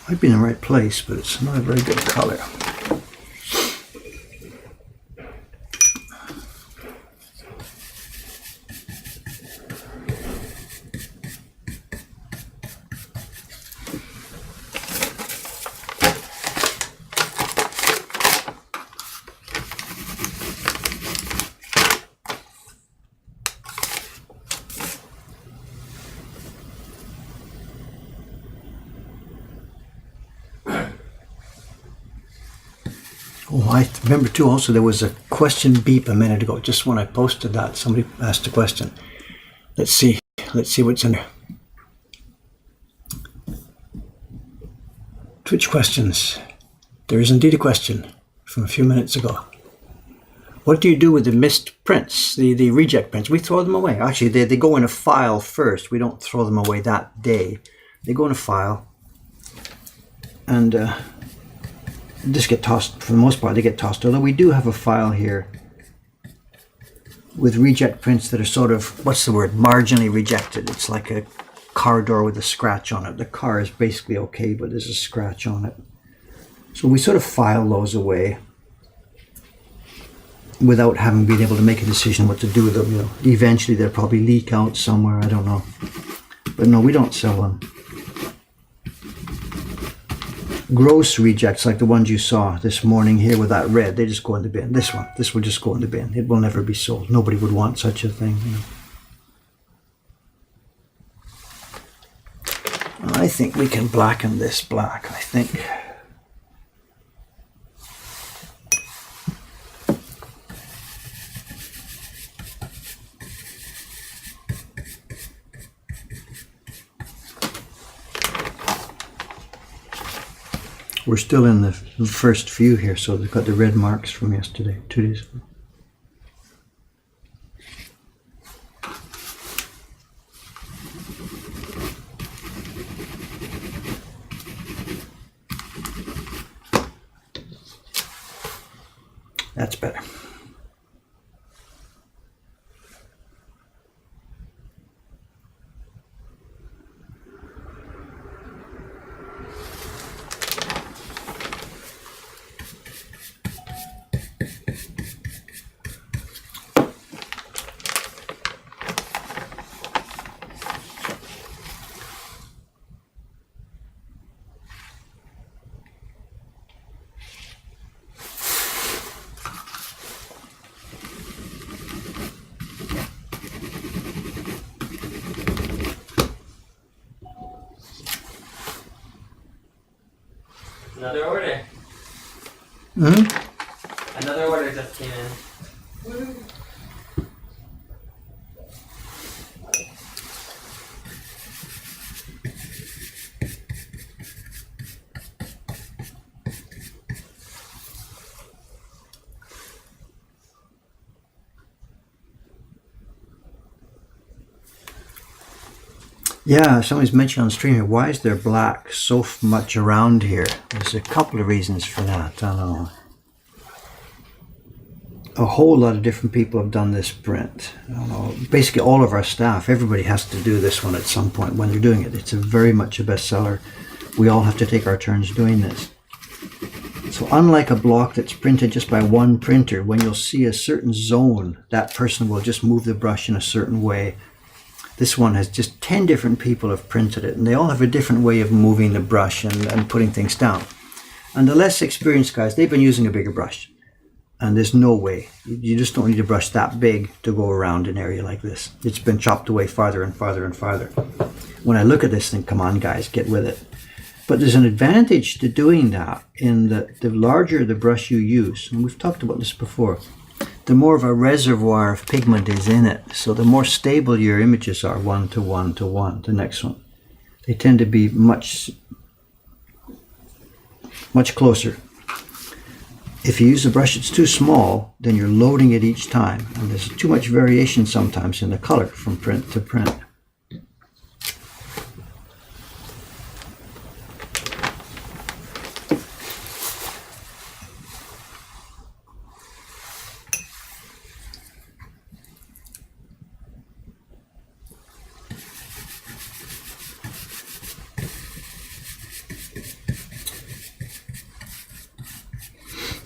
Might be in the right place, but it's not a very good color. Oh, I remember too also there was a question beep a minute ago, just when I posted that. Somebody asked a question. Let's see what's in there. Twitch questions. There is indeed a question from a few minutes ago. What do you do with the missed prints, the reject prints? We throw them away. Actually, they go in a file first. We don't throw them away that day. They go in a file and just get tossed. For the most part, they get tossed. Although we do have a file here with reject prints that are sort of, what's the word, marginally rejected. It's like a car door with a scratch on it. The car is basically okay, but there's a scratch on it. So we sort of file those away without having been able to make a decision what to do with them. You know, eventually they'll probably leak out somewhere. I don't know. But no, we don't sell them. Gross rejects like the ones you saw this morning here with that red, they just go in the bin. This will just go in the bin. It will never be sold. Nobody would want such a thing. You know. I think we can blacken this black, I think. We're still in the first few here, so they've got the red marks from yesterday, 2 days ago. That's better. Another order. Another order just came in. Yeah, somebody's mentioned on stream here, why is there black so much around here? There's a couple of reasons for that. I don't know. A whole lot of different people have done this print. I don't know. Basically all of our staff, everybody has to do this one at some point when they're doing it. It's very much a bestseller. We all have to take our turns doing this. So unlike a block that's printed just by one printer, when you'll see a certain zone, that person will just move the brush in a certain way. This one has just 10 different people have printed it, and they all have a different way of moving the brush and putting things down. And the less experienced guys, they've been using a bigger brush. And there's no way. You just don't need a brush that big to go around an area like this. It's been chopped away farther and farther and farther. When I look at this thing, come on guys, get with it. But there's an advantage to doing that in that the larger the brush you use, and we've talked about this before, the more of a reservoir of pigment is in it. So the more stable your images are, 1 to 1 to 1, the next one. They tend to be much closer. If you use a brush that's too small, then you're loading it each time. And there's too much variation sometimes in the color from print to print.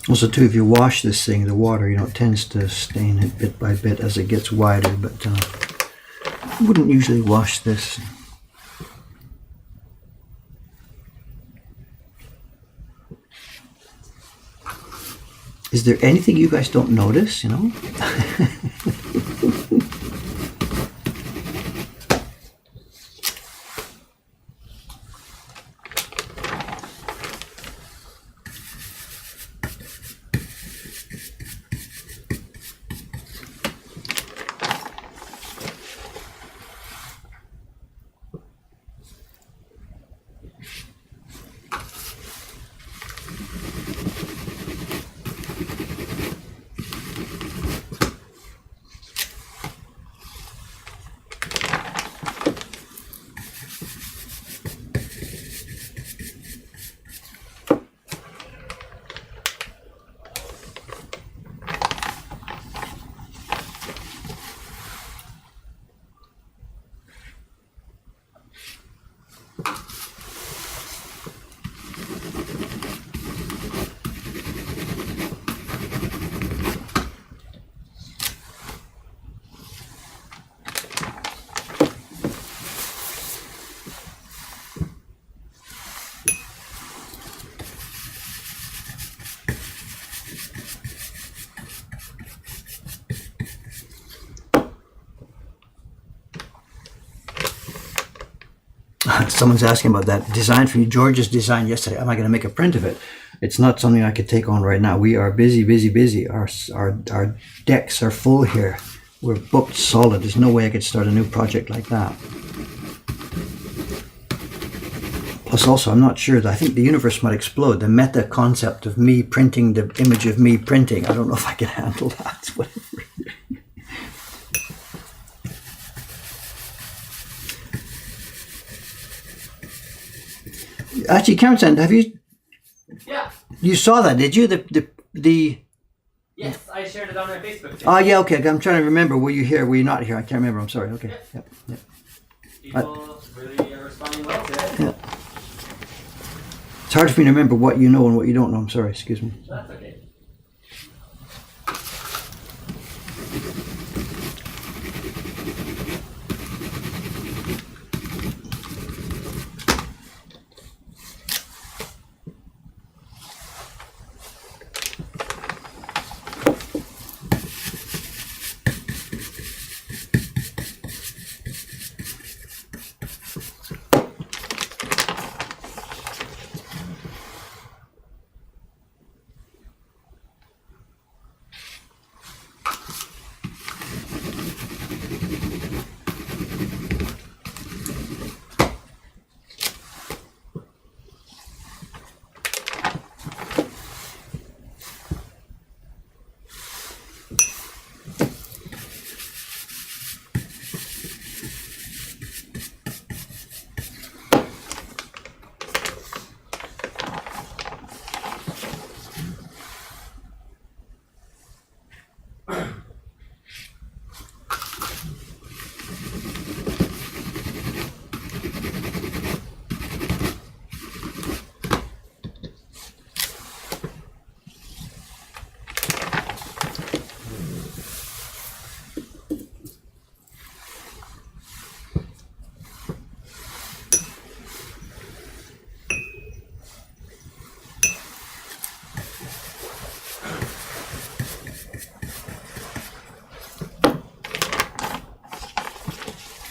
Also too, if you wash this thing, the water, tends to stain it bit by bit as it gets wider, but I wouldn't usually wash this. Is there anything you guys don't notice, Someone's asking about that design from George's design yesterday. Am I going to make a print of it? It's not something I could take on right now. We are busy, busy, busy. Our decks are full here. We're booked solid. There's no way I could start a new project like that. Plus also, I'm not sure. I think the universe might explode. The meta concept of me printing the image of me printing. I don't know if I can handle that. Whatever. Actually, Cameron, have you? Yeah. You saw that, did you? The. Yes, I shared it on my Facebook page. Oh yeah, okay. I'm trying to remember. Were you here? Were you not here? I can't remember. I'm sorry. Okay. Yep. People really are responding well to it. Yeah. It's hard for me to remember what you know and what you don't know. I'm sorry. Excuse me. That's okay.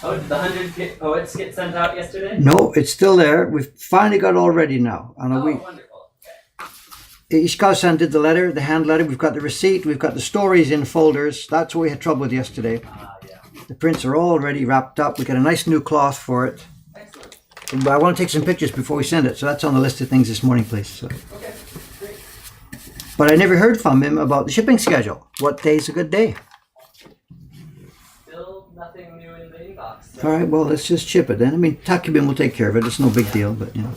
Oh, did the 100 poets get sent out yesterday? No, it's still there. We've finally got it all ready now. Oh, wonderful. Okay. Ishikawa-san did the letter, the hand letter. We've got the receipt. We've got the stories in folders. That's what we had trouble with yesterday. Yeah. The prints are already wrapped up. We got a nice new cloth for it. Excellent. But I want to take some pictures before we send it. So that's on the list of things this morning, please. So. Okay, great. But I never heard from him about the shipping schedule. What day's a good day? Still nothing new in the inbox. So. All right, well, let's just ship it then. I mean, Takubin will take care of it. It's no big deal, but you know.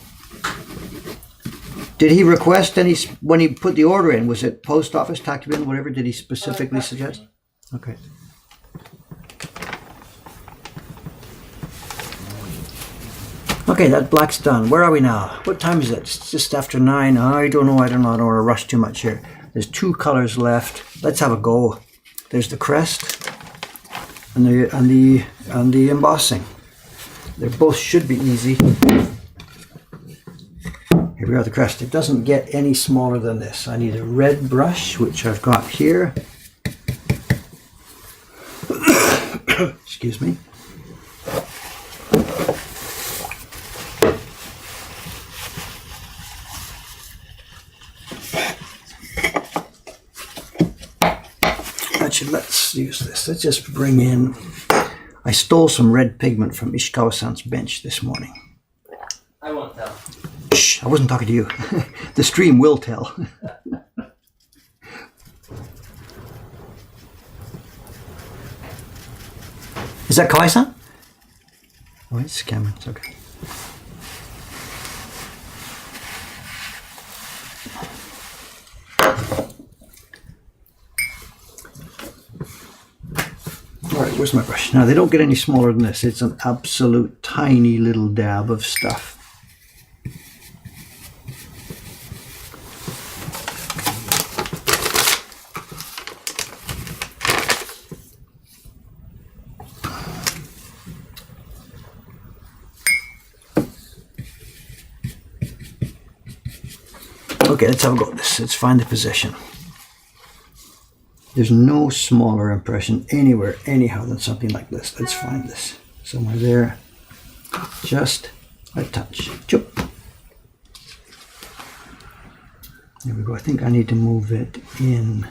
Did he request any, when he put the order in, was it post office, Takubin, whatever, did he specifically suggest? Okay. Okay, that black's done. Where are we now? What time is it? It's just after 9. I don't know. I don't want to rush too much here. There's 2 colors left. Let's have a go. There's the crest and the embossing. They both should be easy. Here we are, the crest. It doesn't get any smaller than this. I need a red brush, which I've got here. Excuse me. Actually, let's use this. Let's just bring in... I stole some red pigment from Ishikawa-san's bench this morning. I won't tell. Shh, I wasn't talking to you. The stream will tell. Is that Kawai-san? Oh, it's Cameron. It's okay. All right, where's my brush? Now, they don't get any smaller than this. It's an absolute tiny little dab of stuff. Okay, let's have a go at this. Let's find the position. There's no smaller impression anywhere, anyhow, than something like this. Let's find this. Somewhere there. Just a touch. Choop. There we go. I think I need to move it in.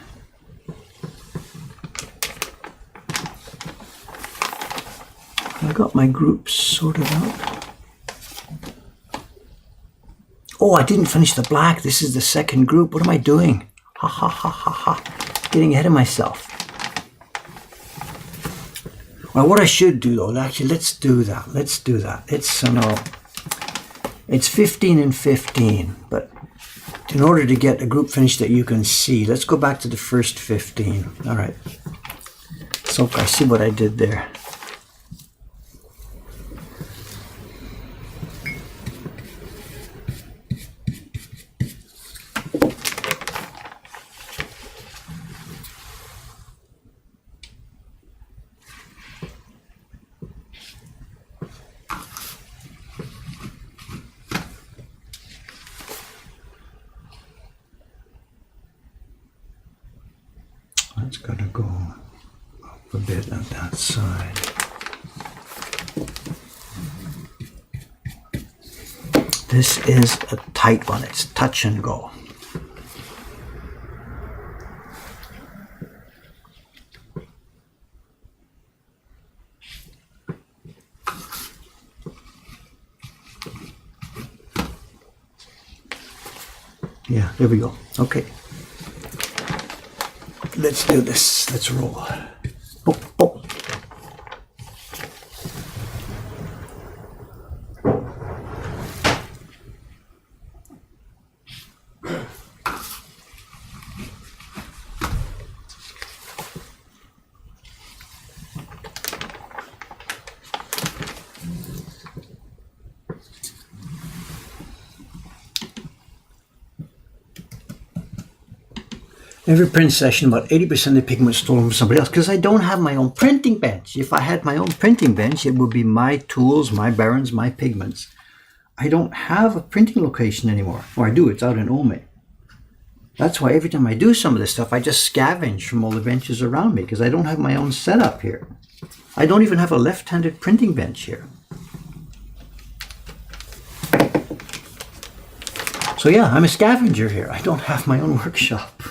I got my groups sorted out. Oh, I didn't finish the black. This is the second group. What am I doing? Ha ha ha ha ha. Getting ahead of myself. Well, what I should do though, actually, let's do that. Let's do that. It's, no, it's 15 and 15, but in order to get a group finish that you can see, let's go back to the first 15. All right. So I see what I did there. It's got to go up a bit on that side. This is a tight one. It's touch and go. Yeah, there we go. Okay. Let's do this. Let's roll. Boop, boop. Every print session, about 80% of the pigment stolen from somebody else because I don't have my own printing bench. If I had my own printing bench, it would be my tools, my barons, my pigments. I don't have a printing location anymore. Or I do, it's out in Ome. That's why every time I do some of this stuff, I just scavenge from all the benches around me because I don't have my own setup here. I don't even have a left-handed printing bench here. So yeah, I'm a scavenger here. I don't have my own workshop.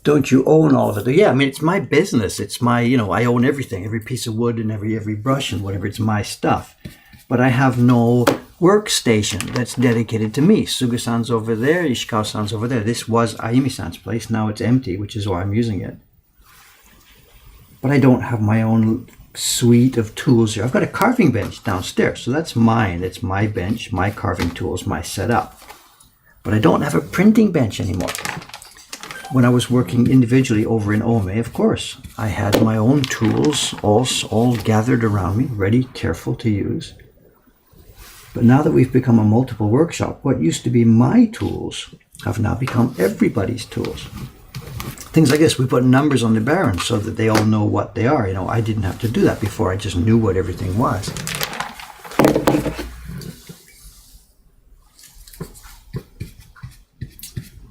Don't you own all of it? Yeah, I mean, it's my business. It's my, I own everything, every piece of wood and every brush and whatever. It's my stuff. But I have no workstation that's dedicated to me. Suga-san's over there, Ishikawa-san's over there. This was Ayumi-san's place. Now it's empty, which is why I'm using it. But I don't have my own suite of tools here. I've got a carving bench downstairs. So that's mine. It's my bench, my carving tools, my setup. But I don't have a printing bench anymore. When I was working individually over in Ome, of course, I had my own tools all gathered around me, ready, careful to use. But now that we've become a multiple workshop, what used to be my tools have now become everybody's tools. Things like this, we put numbers on the barons so that they all know what they are. I didn't have to do that before. I just knew what everything was.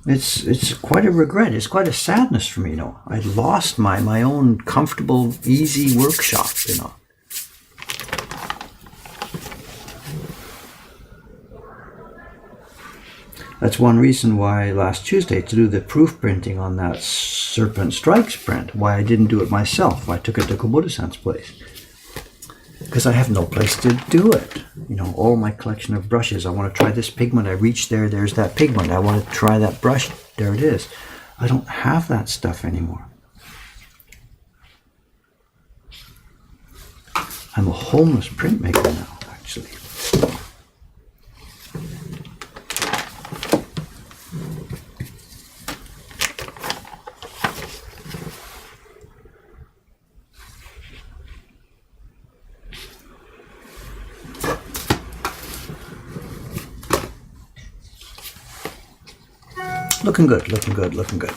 It's quite a regret. It's quite a sadness for me, I lost my own comfortable, easy workshop, That's one reason why last Tuesday, to do the proof printing on that Serpent Strikes print, why I didn't do it myself. I took it to Kobudo-san's place. Because I have no place to do it. All my collection of brushes. I want to try this pigment. I reach there, there's that pigment. I want to try that brush. There it is. I don't have that stuff anymore. I'm a homeless printmaker now, actually. Looking good, looking good, looking good.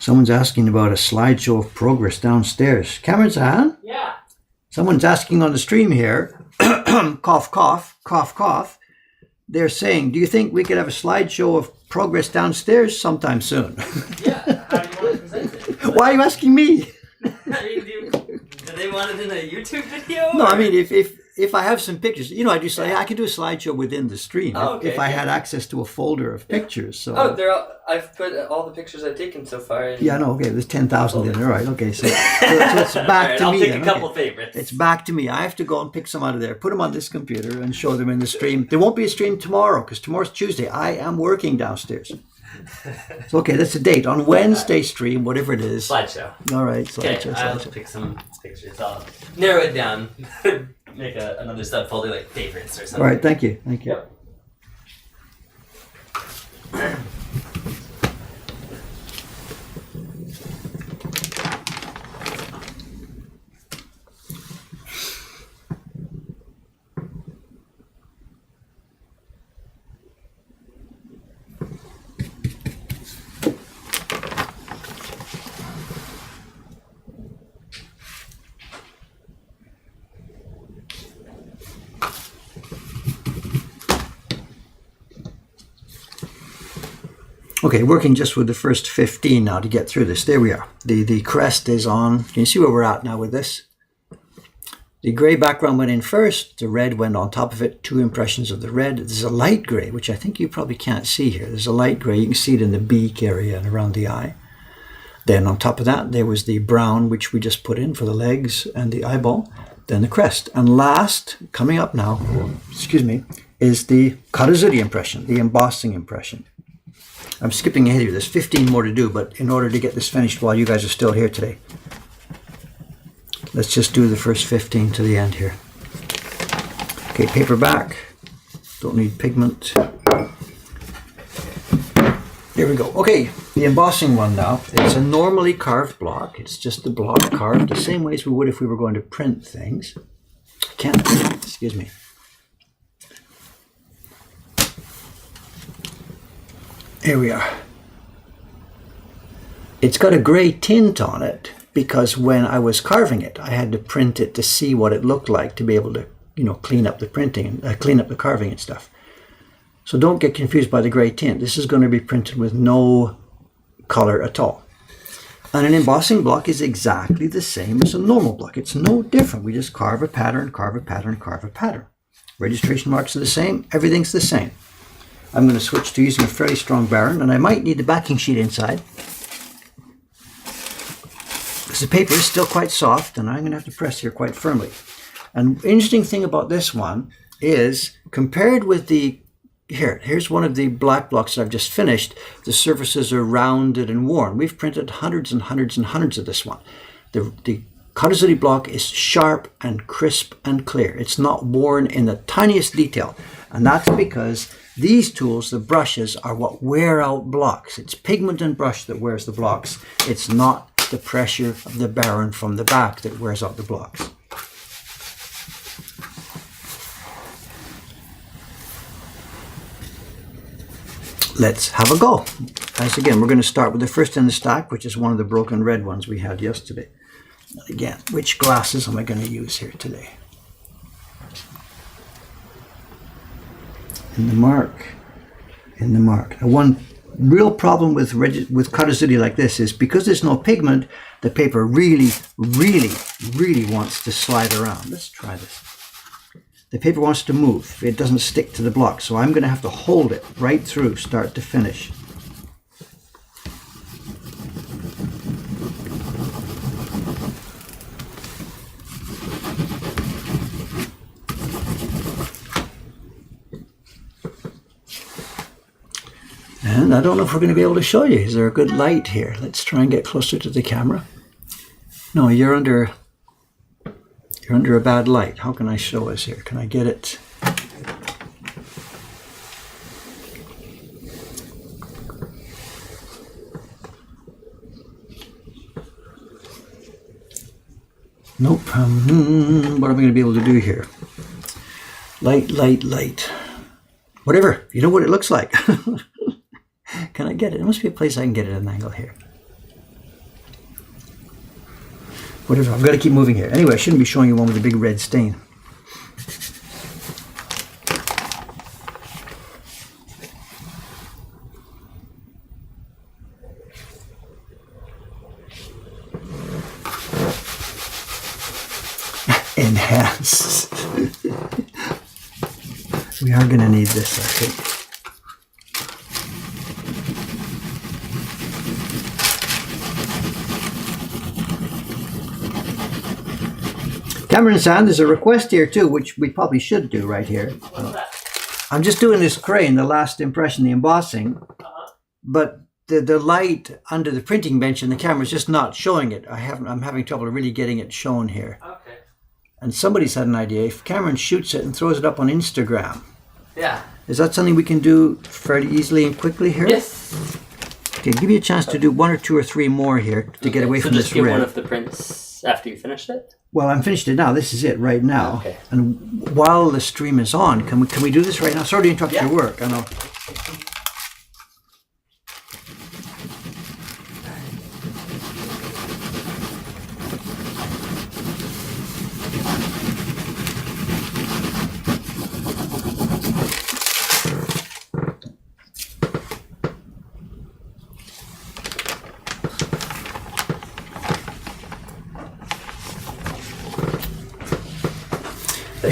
Someone's asking about a slideshow of progress downstairs. Cameron-san? Yeah. Someone's asking on the stream here, cough, cough, cough, cough. They're saying, do you think we could have a slideshow of progress downstairs sometime soon? Yeah, how do you want to present it? Why are you asking me? Do they want it in a YouTube video? No, I mean, if I have some pictures, I could do a slideshow within the stream if I had access to a folder of pictures. So. I've put all the pictures I've taken so far. Yeah, no, okay, there's 10,000 in there, right? Okay, so it's back to I'll me. I'll pick a couple favorites. It's back to me. I have to go and pick some out of there, put them on this computer, and show them in the stream. There won't be a stream tomorrow because tomorrow's Tuesday. I am working downstairs. So okay, that's a date on Wednesday stream, whatever it is. Slideshow. All right, slideshow. Okay, I'll pick some pictures. I'll narrow it down. Make another subfolder like favorites or something. All right, thank you. Yep. Okay, working just with the first 15 now to get through this. There we are. The crest is on. Can you see where we're at now with this? The gray background went in first. The red went on top of it. 2 impressions of the red. There's a light gray, which I think you probably can't see here. There's a light gray. You can see it in the beak area and around the eye. Then on top of that, there was the brown, which we just put in for the legs and the eyeball. Then the crest. And last, coming up now, is the Karuzuri impression, the embossing impression. I'm skipping ahead here. There's 15 more to do, but in order to get this finished while you guys are still here today. Let's just do the first 15 to the end here. Okay, paper back. Don't need pigment. Here we go. Okay, the embossing one now. It's a normally carved block. It's just the block carved the same way as we would if we were going to print things. Excuse me. Here we are. It's got a gray tint on it because when I was carving it, I had to print it to see what it looked like to be able to, clean up the printing, clean up the carving and stuff. So don't get confused by the gray tint. This is going to be printed with no color at all. And an embossing block is exactly the same as a normal block. It's no different. We just carve a pattern, carve a pattern, carve a pattern. Registration marks are the same. Everything's the same. I'm going to switch to using a fairly strong Baron, and I might need the backing sheet inside. Because the paper is still quite soft, and I'm going to have to press here quite firmly. And the interesting thing about this one is, compared with the here's one of the black blocks that I've just finished. The surfaces are rounded and worn. We've printed hundreds and hundreds and hundreds of this one. The Cauteriziti block is sharp and crisp and clear. It's not worn in the tiniest detail. And that's because these tools, the brushes, are what wear out blocks. It's pigment and brush that wears the blocks. It's not the pressure of the Baron from the back that wears out the blocks. Let's have a go. As again, we're going to start with the first in the stack, which is one of the broken red ones we had yesterday. And again, which glasses am I going to use here today? In the mark. In the mark. Now, one real problem with Cauteriziti like this is because there's no pigment, the paper really, really, really wants to slide around. Let's try this. The paper wants to move. It doesn't stick to the block, so I'm going to have to hold it right through, start to finish. And I don't know if we're going to be able to show you. Is there a good light here? Let's try and get closer to the camera. No, you're under a bad light. How can I show us here? Can I get it? Nope. What am I going to be able to do here? Light, light, light. Whatever. You know what it looks like. Can I get it? There must be a place I can get it at an angle here. Whatever, I've got to keep moving here. Anyway, I shouldn't be showing you one with a big red stain. Enhance. We are going to need this, I think. Cameron Sand, there's a request here too, which we probably should do right here. I'm just doing this crane, the last impression, the embossing, but the light under the printing bench in the camera is just not showing it. I'm having trouble really getting it shown here. Okay. And somebody's had an idea. If Cameron shoots it and throws it up on Instagram, yeah, is that something we can do fairly easily and quickly here? Yes. Okay, give you a chance to do one or two or three more here to get away from this red. So just get one of the prints after you finished it? Well, I'm finished it now. This is it right now. Okay. And while the stream is on, can we do this right now? Sorry to interrupt your work. I know.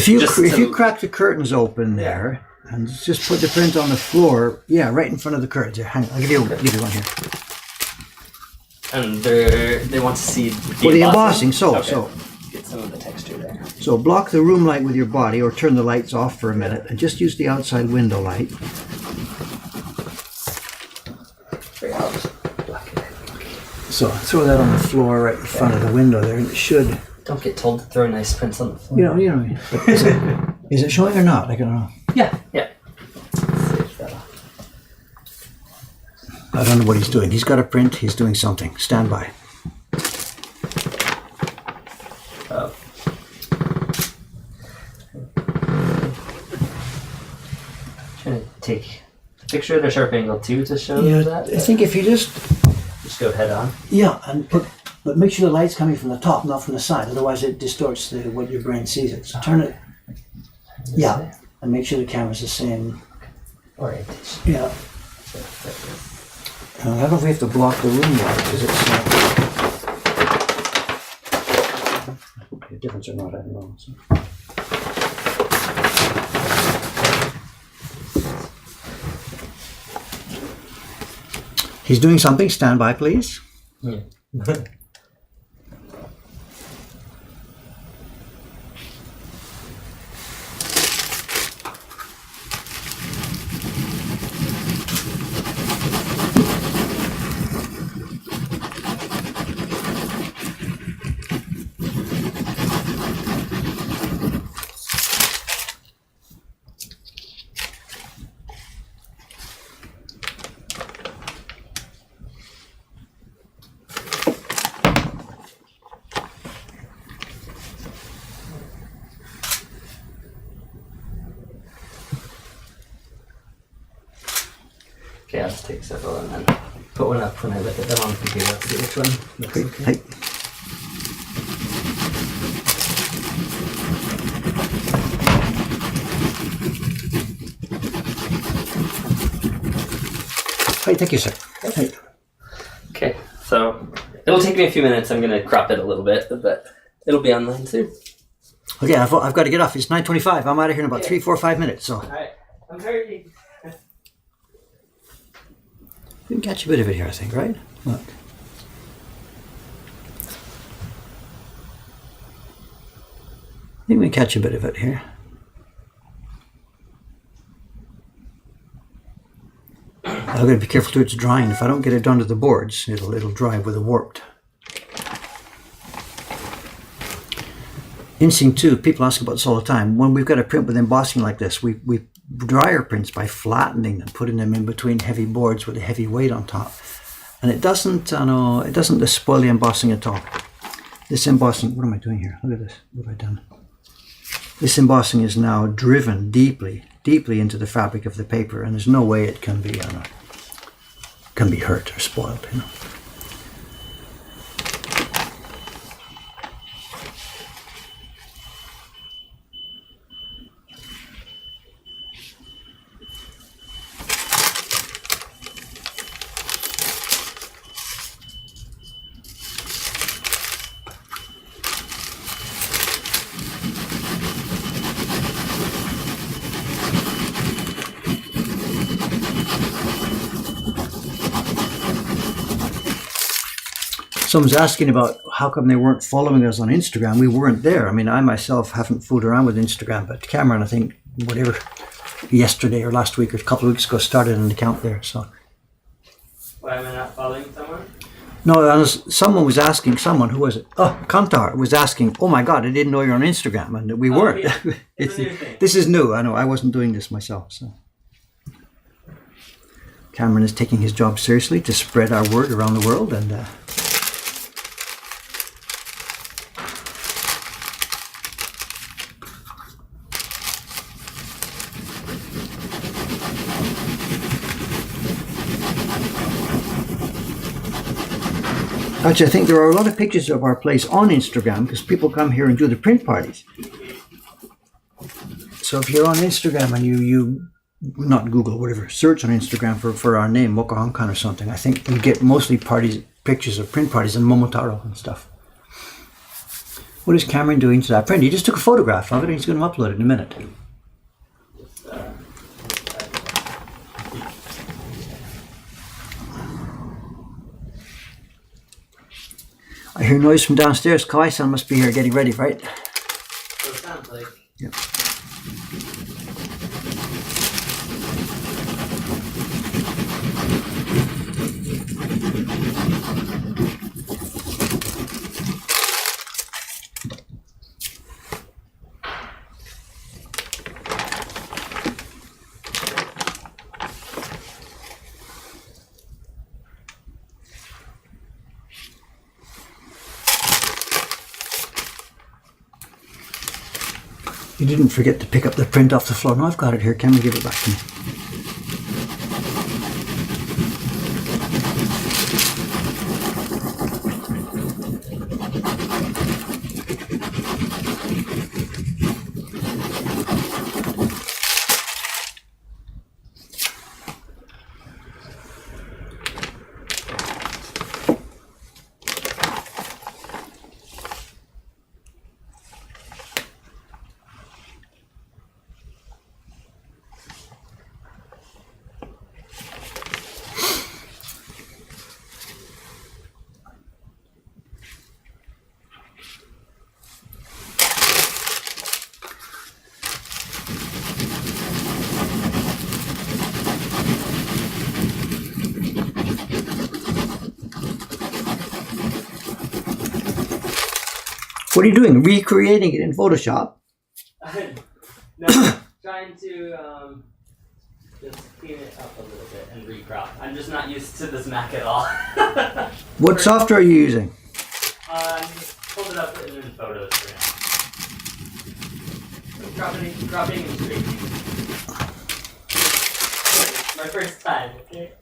If you crack the curtains open there and just put the print on the floor, yeah, right in front of the curtains. Here, hang on, I'll give you one here. And they want to see the embossing. So get some of the texture there. So block the room light with your body, or turn the lights off for a minute, and just use the outside window light. So throw that on the floor right in front of the window there, and it should Don't get told to throw nice prints on the floor. You know. But is it showing or not? I don't know. Yeah. I don't know what he's doing. He's got a print. He's doing something. Stand by. Oh. Trying to take a picture of the sharp angle too to show that. I think if you just go head on. Yeah, but make sure the light's coming from the top, not from the side. Otherwise, it distorts what your brain sees it. So turn it. Yeah, and make sure the camera's the same orientation. Yeah. I don't know if we have to block the room light because it's a difference or not. I don't know. So. He's doing something. Stand by, please. Yeah. Okay, I'll just take several and then put one up when I look at them on the computer. Let's see which one looks okay. Hey. Hey, thank you, sir. Hey. Okay, so it'll take me a few minutes. I'm going to crop it a little bit, but it'll be online soon. Okay, I've got to get off. It's 9:25. I'm out of here in about 3, 4, 5 minutes. So. All right, I'm hurrying. You can catch a bit of it here, I think, right? Look. I think we can catch a bit of it here. I've got to be careful too, it's drying. If I don't get it done to the boards, it'll dry with a warped. Instinct too, people ask about this all the time. When we've got a print with embossing like this, we dry our prints by flattening them, putting them in between heavy boards with a heavy weight on top. And it doesn't spoil the embossing at all. This embossing, what am I doing here? Look at this, what have I done? This embossing is now driven deeply into the fabric of the paper, and there's no way it can be hurt or spoiled, you know. Someone's asking about how come they weren't following us on Instagram. We weren't there. I mean, I myself haven't fooled around with Instagram, but Cameron, I think, whatever, yesterday or last week or a couple of weeks ago, started an account there. So. Why am I not following someone? No, someone was asking, who was it? Oh, Kantar was asking, oh my God, I didn't know you're on Instagram. And we weren't. Yeah. It's a new thing. This is new. I know, I wasn't doing this myself. So. Cameron is taking his job seriously to spread our word around the world, and actually, I think there are a lot of pictures of our place on Instagram because people come here and do the print parties. So if you're on Instagram and you not Google, whatever, search on Instagram for our name, Mokuhankan or something, I think you get mostly pictures of print parties and Momotaro and stuff. What is Cameron doing to that print? He just took a photograph of it and he's going to upload it in a minute. I hear noise from downstairs. Kawai-san must be here getting ready, right? So it sounds like. Yep. You didn't forget to pick up the print off the floor. No, I've got it here. Cameron, give it back to me. What are you doing? Recreating it in Photoshop? No, trying to just clean it up a little bit and recrop. I'm just not used to this Mac at all. What software are you using? Just pulled it up in Photos for now. Cropping and scraping. My first time, okay?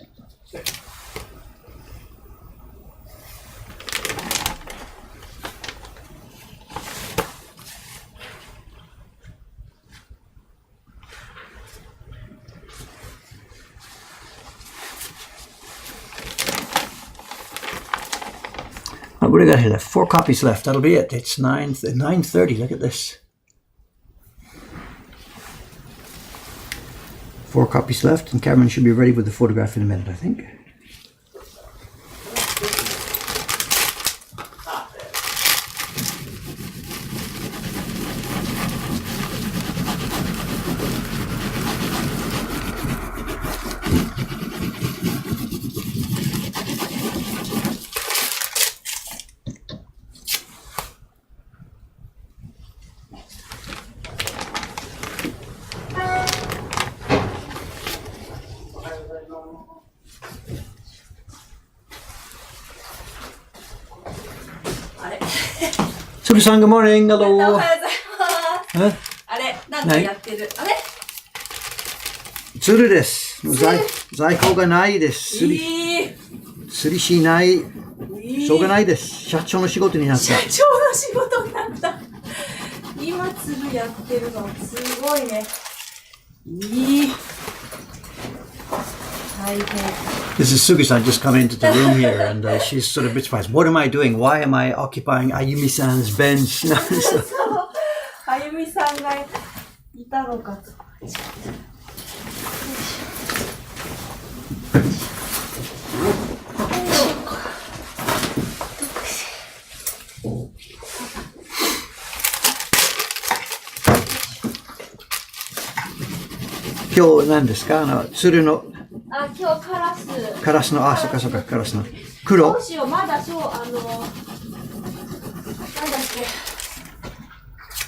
What do I got here? 4 copies left. That'll be it. It's 9:30. Look at this. 4 copies left, and Cameron should be ready with the photograph in a minute, I think. Suri-san, good morning. Hello. おはようございます。あれ、なんかやってる。あれ鶴です。在庫がないです。釣りしない。しょうがないです。社長の仕事になった。社長の仕事になった。今釣るやってるのすごいね。大変。This is Sugi-san just come into the room here, and she's sort of a bit surprised. What am I doing? Why am I occupying Ayumi-san's bench? そう、あゆみさんがいたのかと。今日何ですか？鶴のあ、今日カラスの、あ、そっかそっか、カラスの黒。どうしよう、まだそう、なんだっ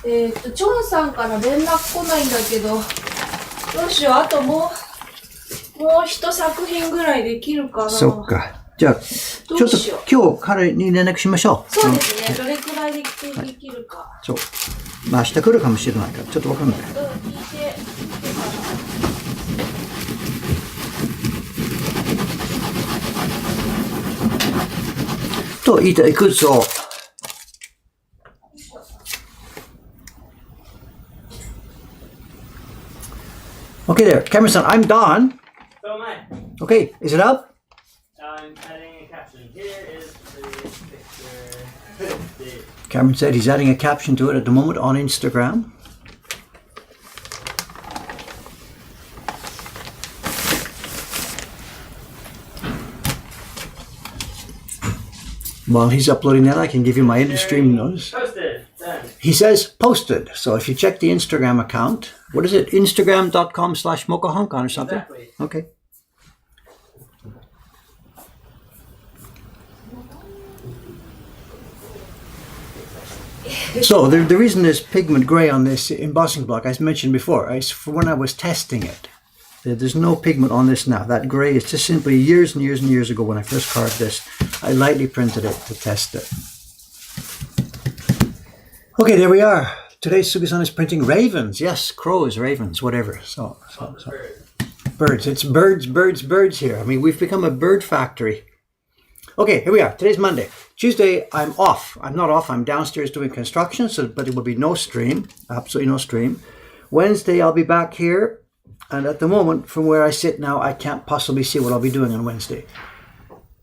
け。チョンさんから連絡来ないんだけど、どうしよう、あともう一作品ぐらいできるかな。そっか。じゃあ、ちょっと今日彼に連絡しましょう。そうですね、どれくらいできるか。そう。まあ明日来るかもしれないから、ちょっとわかんない。聞いてかと言いたい靴を。Okay there. Cameron-san, I'm done. So am I. Okay, is it up? I'm adding a caption. Here is the picture. Cameron said he's adding a caption to it at the moment on Instagram. While he's uploading that, I can give you my InstaStream notice. Posted. Done. He says posted. So if you check the Instagram account, what is it? Instagram.com/mokohonkan or something? Exactly. Okay. So the reason there's pigment gray on this embossing block, as mentioned before, is for when I was testing it. There's no pigment on this now. That gray is just simply years and years and years ago when I first carved this. I lightly printed it to test it. Okay, there we are. today Sugi-san is printing ravens. Yes, crows, ravens, whatever. So. Birds. It's birds here. I mean, we've become a bird factory. Okay, here we are. Today's Monday. Tuesday, I'm off. I'm not off. I'm downstairs doing construction, but it will be no stream. Absolutely no stream. Wednesday, I'll be back here. And at the moment, from where I sit now, I can't possibly see what I'll be doing on Wednesday.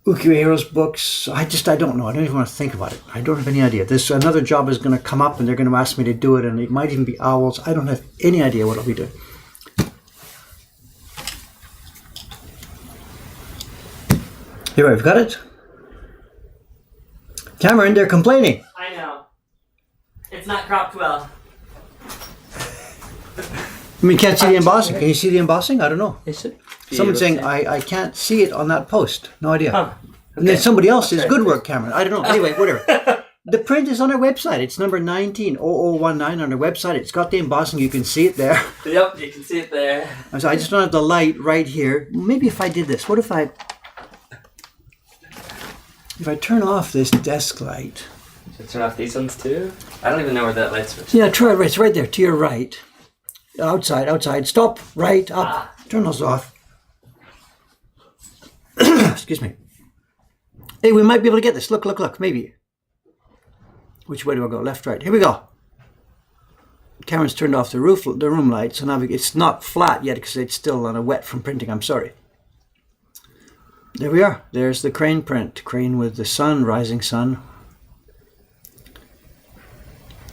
Ukiyo-e Heroes books, I don't know. I don't even want to think about it. I don't have any idea. This another job is going to come up and they're going to ask me to do it, and it might even be owls. I don't have any idea what I'll be doing. Here, I've got it. Cameron, they're complaining. I know. It's not cropped well. I mean, can't see the embossing. Can you see the embossing? I don't know. Is it? Someone's saying, I can't see it on that post. No idea. Huh. And then somebody else says, good work, Cameron. I don't know. Anyway, whatever. The print is on our website. It's number 190019 on our website. It's got the embossing. You can see it there. Yep, you can see it there. So I just don't have the light right here. Maybe if I did this. What if I turn off this desk light? Should I turn off these ones too? I don't even know where that light switch is. Yeah, try it. It's right there to your right. Outside. Stop. Right. Up. Turn those off. Excuse me. Hey, we might be able to get this. Look. Maybe. Which way do I go? Left, right. Here we go. Cameron's turned off the room light, so now it's not flat yet because it's still on a wet from printing. I'm sorry. There we are. There's the crane print. Crane with the sun, rising sun.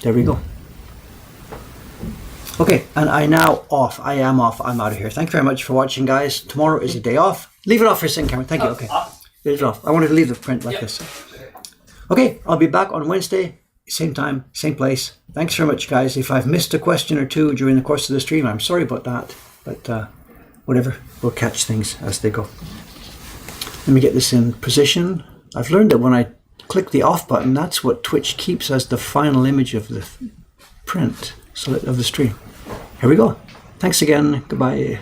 There we go. Okay, and I am off. I'm out of here. Thank you very much for watching, guys. Tomorrow is a day off. Leave it off for a second, Cameron. Thank you. Okay. Leave it off. I wanted to leave the print like this. Okay, I'll be back on Wednesday. Same time, same place. Thanks very much, guys. If I've missed a question or two during the course of the stream, I'm sorry about that. But whatever, we'll catch things as they go. Let me get this in position. I've learned that when I click the off button, that's what Twitch keeps as the final image of the print of the stream. Here we go. Thanks again. Goodbye.